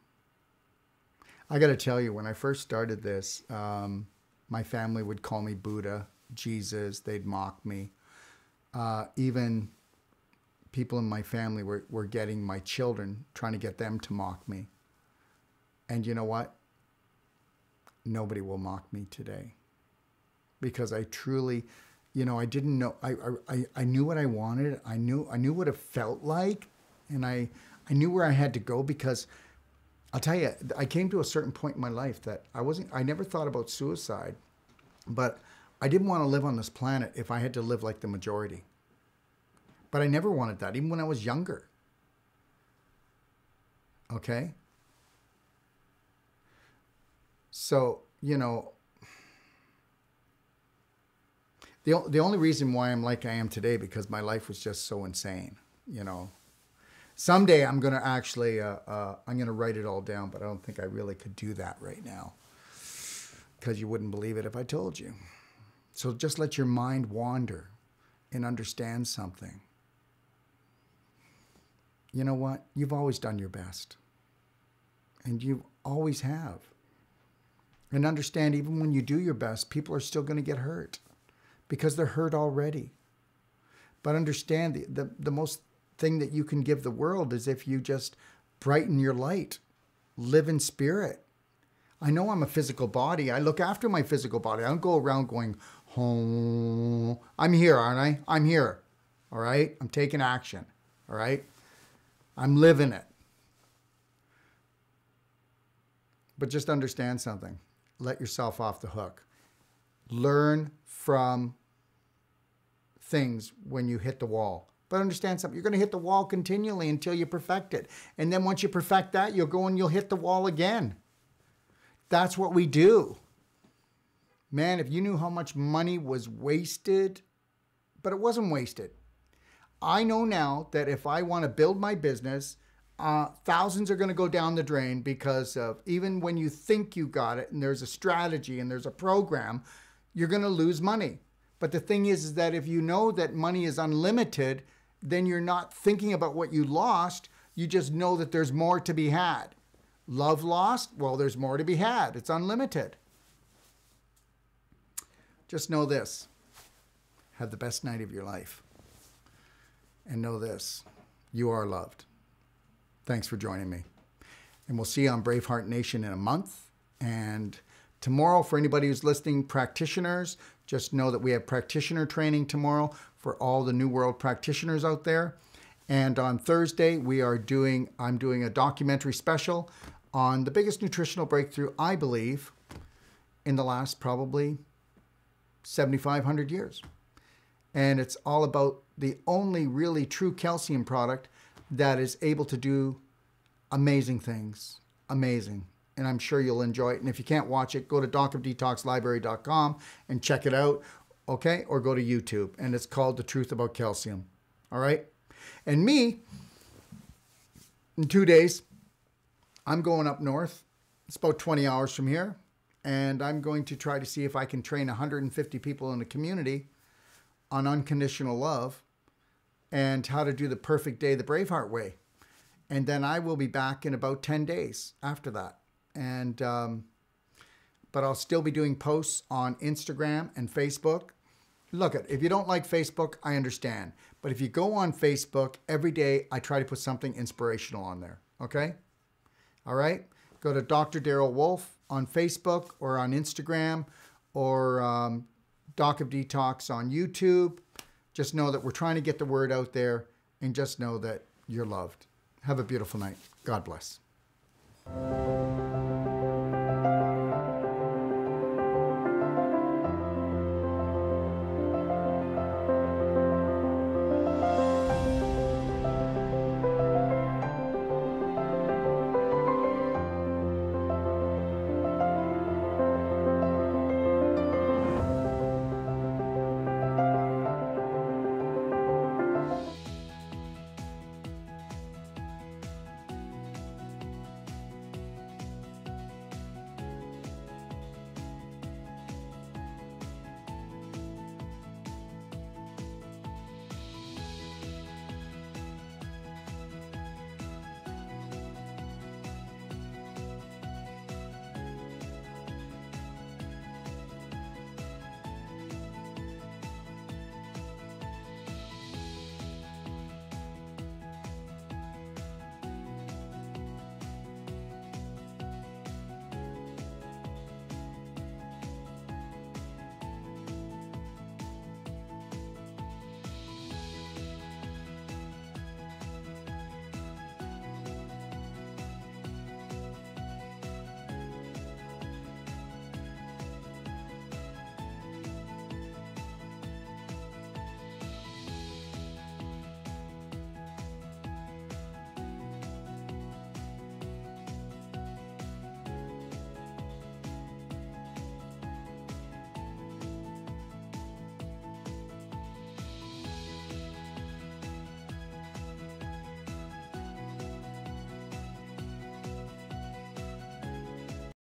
I got to tell you, when I first started this, my family would call me Buddha, Jesus. They'd mock me. Even people in my family were getting my children, trying to get them to mock me. And you know what? Nobody will mock me today. Because I truly, you know, I didn't know, I knew what I wanted. I knew what it felt like. And I knew where I had to go because I'll tell you, I came to a certain point in my life that I never thought about suicide, but I didn't want to live on this planet if I had to live like the majority. But I never wanted that, even when I was younger. Okay? So, you know, the only reason why I'm like I am today, because my life was just so insane, you know. Someday I'm going to actually, I'm going to write it all down, but I don't think I really could do that right now. Because you wouldn't believe it if I told you. So just let your mind wander and understand something. You know what? You've always done your best. And you always have. And understand, even when you do your best, people are still going to get hurt. Because they're hurt already. But understand, the most thing that you can give the world is if you just brighten your light. Live in spirit. I know I'm a physical body. I look after my physical body. I don't go around going, home. I'm here, aren't I? I'm here. All right? I'm taking action. All right? I'm living it. But just understand something. Let yourself off the hook. Learn from things when you hit the wall. But understand something. You're going to hit the wall continually until you perfect it. And then once you perfect that, you'll go and you'll hit the wall again. That's what we do. Man, if you knew how much money was wasted, but it wasn't wasted. I know now that if I want to build my business, thousands are going to go down the drain because of even when you think you got it and there's a strategy and there's a program, you're going to lose money. But the thing is that if you know that money is unlimited, then you're not thinking about what you lost. You just know that there's more to be had. Love lost? Well, there's more to be had. It's unlimited. Just know this. Have the best night of your life. And know this. You are loved. Thanks for joining me. And we'll see you on Braveheart Nation in a month. And tomorrow, for anybody who's listening, practitioners, just know that we have practitioner training tomorrow for all the New World practitioners out there. And on Thursday, I'm doing a documentary special on the biggest nutritional breakthrough, I believe, in the last probably 7,500 years. And it's all about the only really true calcium product that is able to do amazing things. Amazing. And I'm sure you'll enjoy it. And if you can't watch it, go to docofdetoxlibrary.com and check it out, okay? Or go to YouTube. And it's called The Truth About Calcium. All right? And me, in 2 days, I'm going up north. It's about 20 hours from here. And I'm going to try to see if I can train 150 people in the community on unconditional love and how to do the perfect day the Braveheart way. And then I will be back in about 10 days after that. And but I'll still be doing posts on Instagram and Facebook. Look, if you don't like Facebook, I understand. But if you go on Facebook, every day I try to put something inspirational on there. Okay? All right? Go to Dr. Darrell Wolfe on Facebook or on Instagram or Doc of Detox on YouTube. Just know that we're trying to get the word out there, and just know that you're loved. Have a beautiful night. God bless.